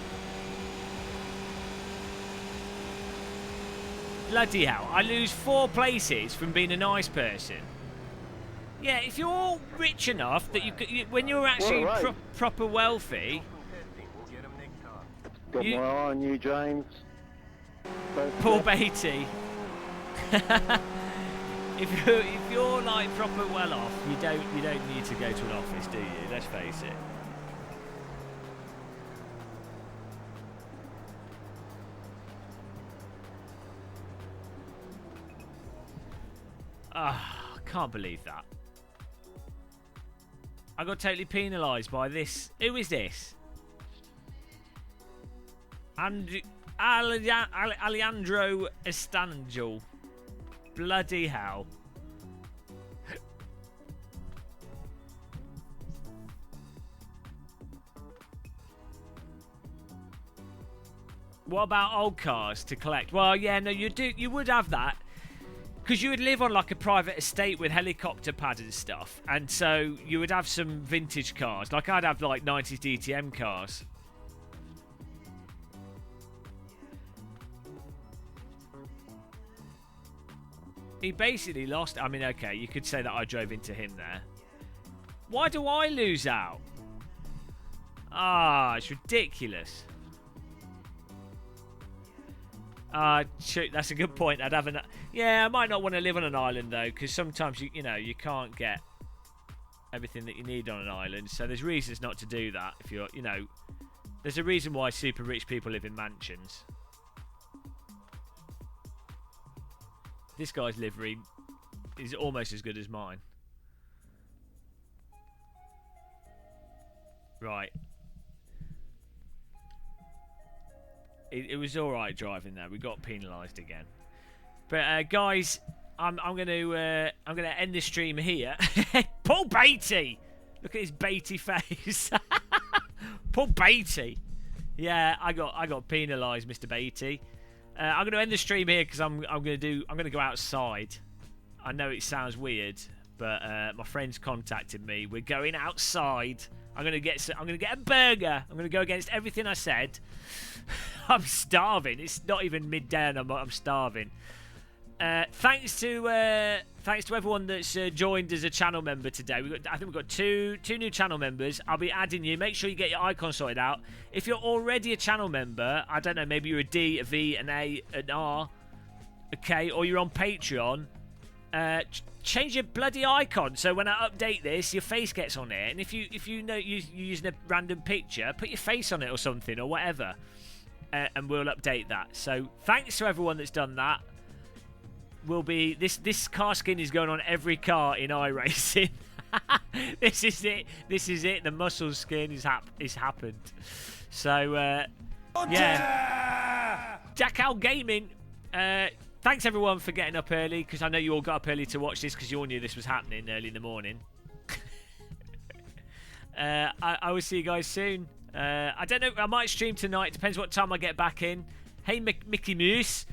Bloody hell, I lose 4 places from being a nice person. Yeah, if you're rich enough that when you're actually proper wealthy... Got my eye on you, James. Poor Beatty. If you're like proper well off, you don't need to go to an office, do you? Let's face it. Ah, I can't believe that. I got totally penalised by this. Who is this? Alejandro Estangel. Bloody hell. What about old cars to collect? Well, yeah, no, you would have that. Because you would live on like a private estate with helicopter pad and stuff. And so you would have some vintage cars. Like I'd have like 90s DTM cars. He basically lost. I mean, okay, you could say that I drove into him there. Why do I lose out? Ah, it's ridiculous. Shoot, that's a good point. I'd have an... Yeah, I might not want to live on an island though, because sometimes you can't get everything that you need on an island. So there's reasons not to do that. If you're, there's a reason why super rich people live in mansions. This guy's livery is almost as good as mine. Right. It was all right driving there. We got penalised again. But guys, I'm gonna end this stream here. Paul Beatty, look at his Beatty face. Paul Beatty. Yeah, I got penalised, Mr. Beatty. I'm gonna end the stream here because I'm gonna go outside. I know it sounds weird, but my friend's contacted me. We're going outside. I'm gonna get a burger. I'm gonna go against everything I said. I'm starving. It's not even midday and I'm starving. Thanks to everyone that's joined as a channel member today. I think we've got two new channel members. I'll be adding you. Make sure you get your icon sorted out. If you're already a channel member, I don't know, maybe you're a D, a V, an A, an R, okay, or you're on Patreon. Change your bloody icon so when I update this, your face gets on it. And if you know you're using a random picture, put your face on it or something or whatever, and we'll update that. So thanks to everyone that's done that. This car skin is going on every car in iRacing. This is it. The muscle skin is happened. So yeah, Jackal Gaming. thanks everyone for getting up early, because I know you all got up early to watch this because you all knew this was happening early in the morning. I will see you guys soon. I don't know. I might stream tonight. Depends what time I get back in. Hey, Mickey Moose.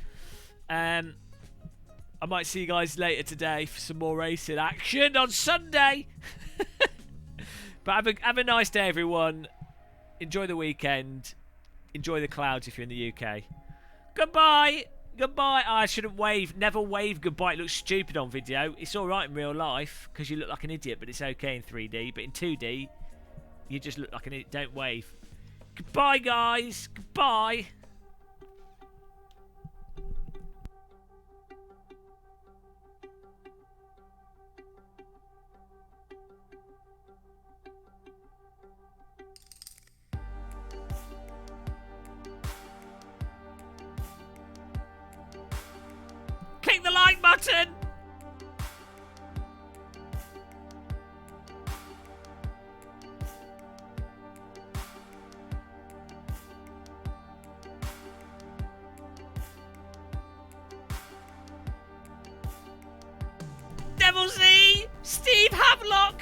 I might see you guys later today for some more racing action on Sunday. But have a nice day, everyone. Enjoy the weekend. Enjoy the clouds if you're in the UK. Goodbye. Goodbye. Oh, I shouldn't wave. Never wave goodbye. It looks stupid on video. It's all right in real life because you look like an idiot, but it's okay in 3D. But in 2D, you just look like an idiot. Don't wave. Goodbye, guys. Goodbye. Click the like button. Devil Z, Steve Havelock.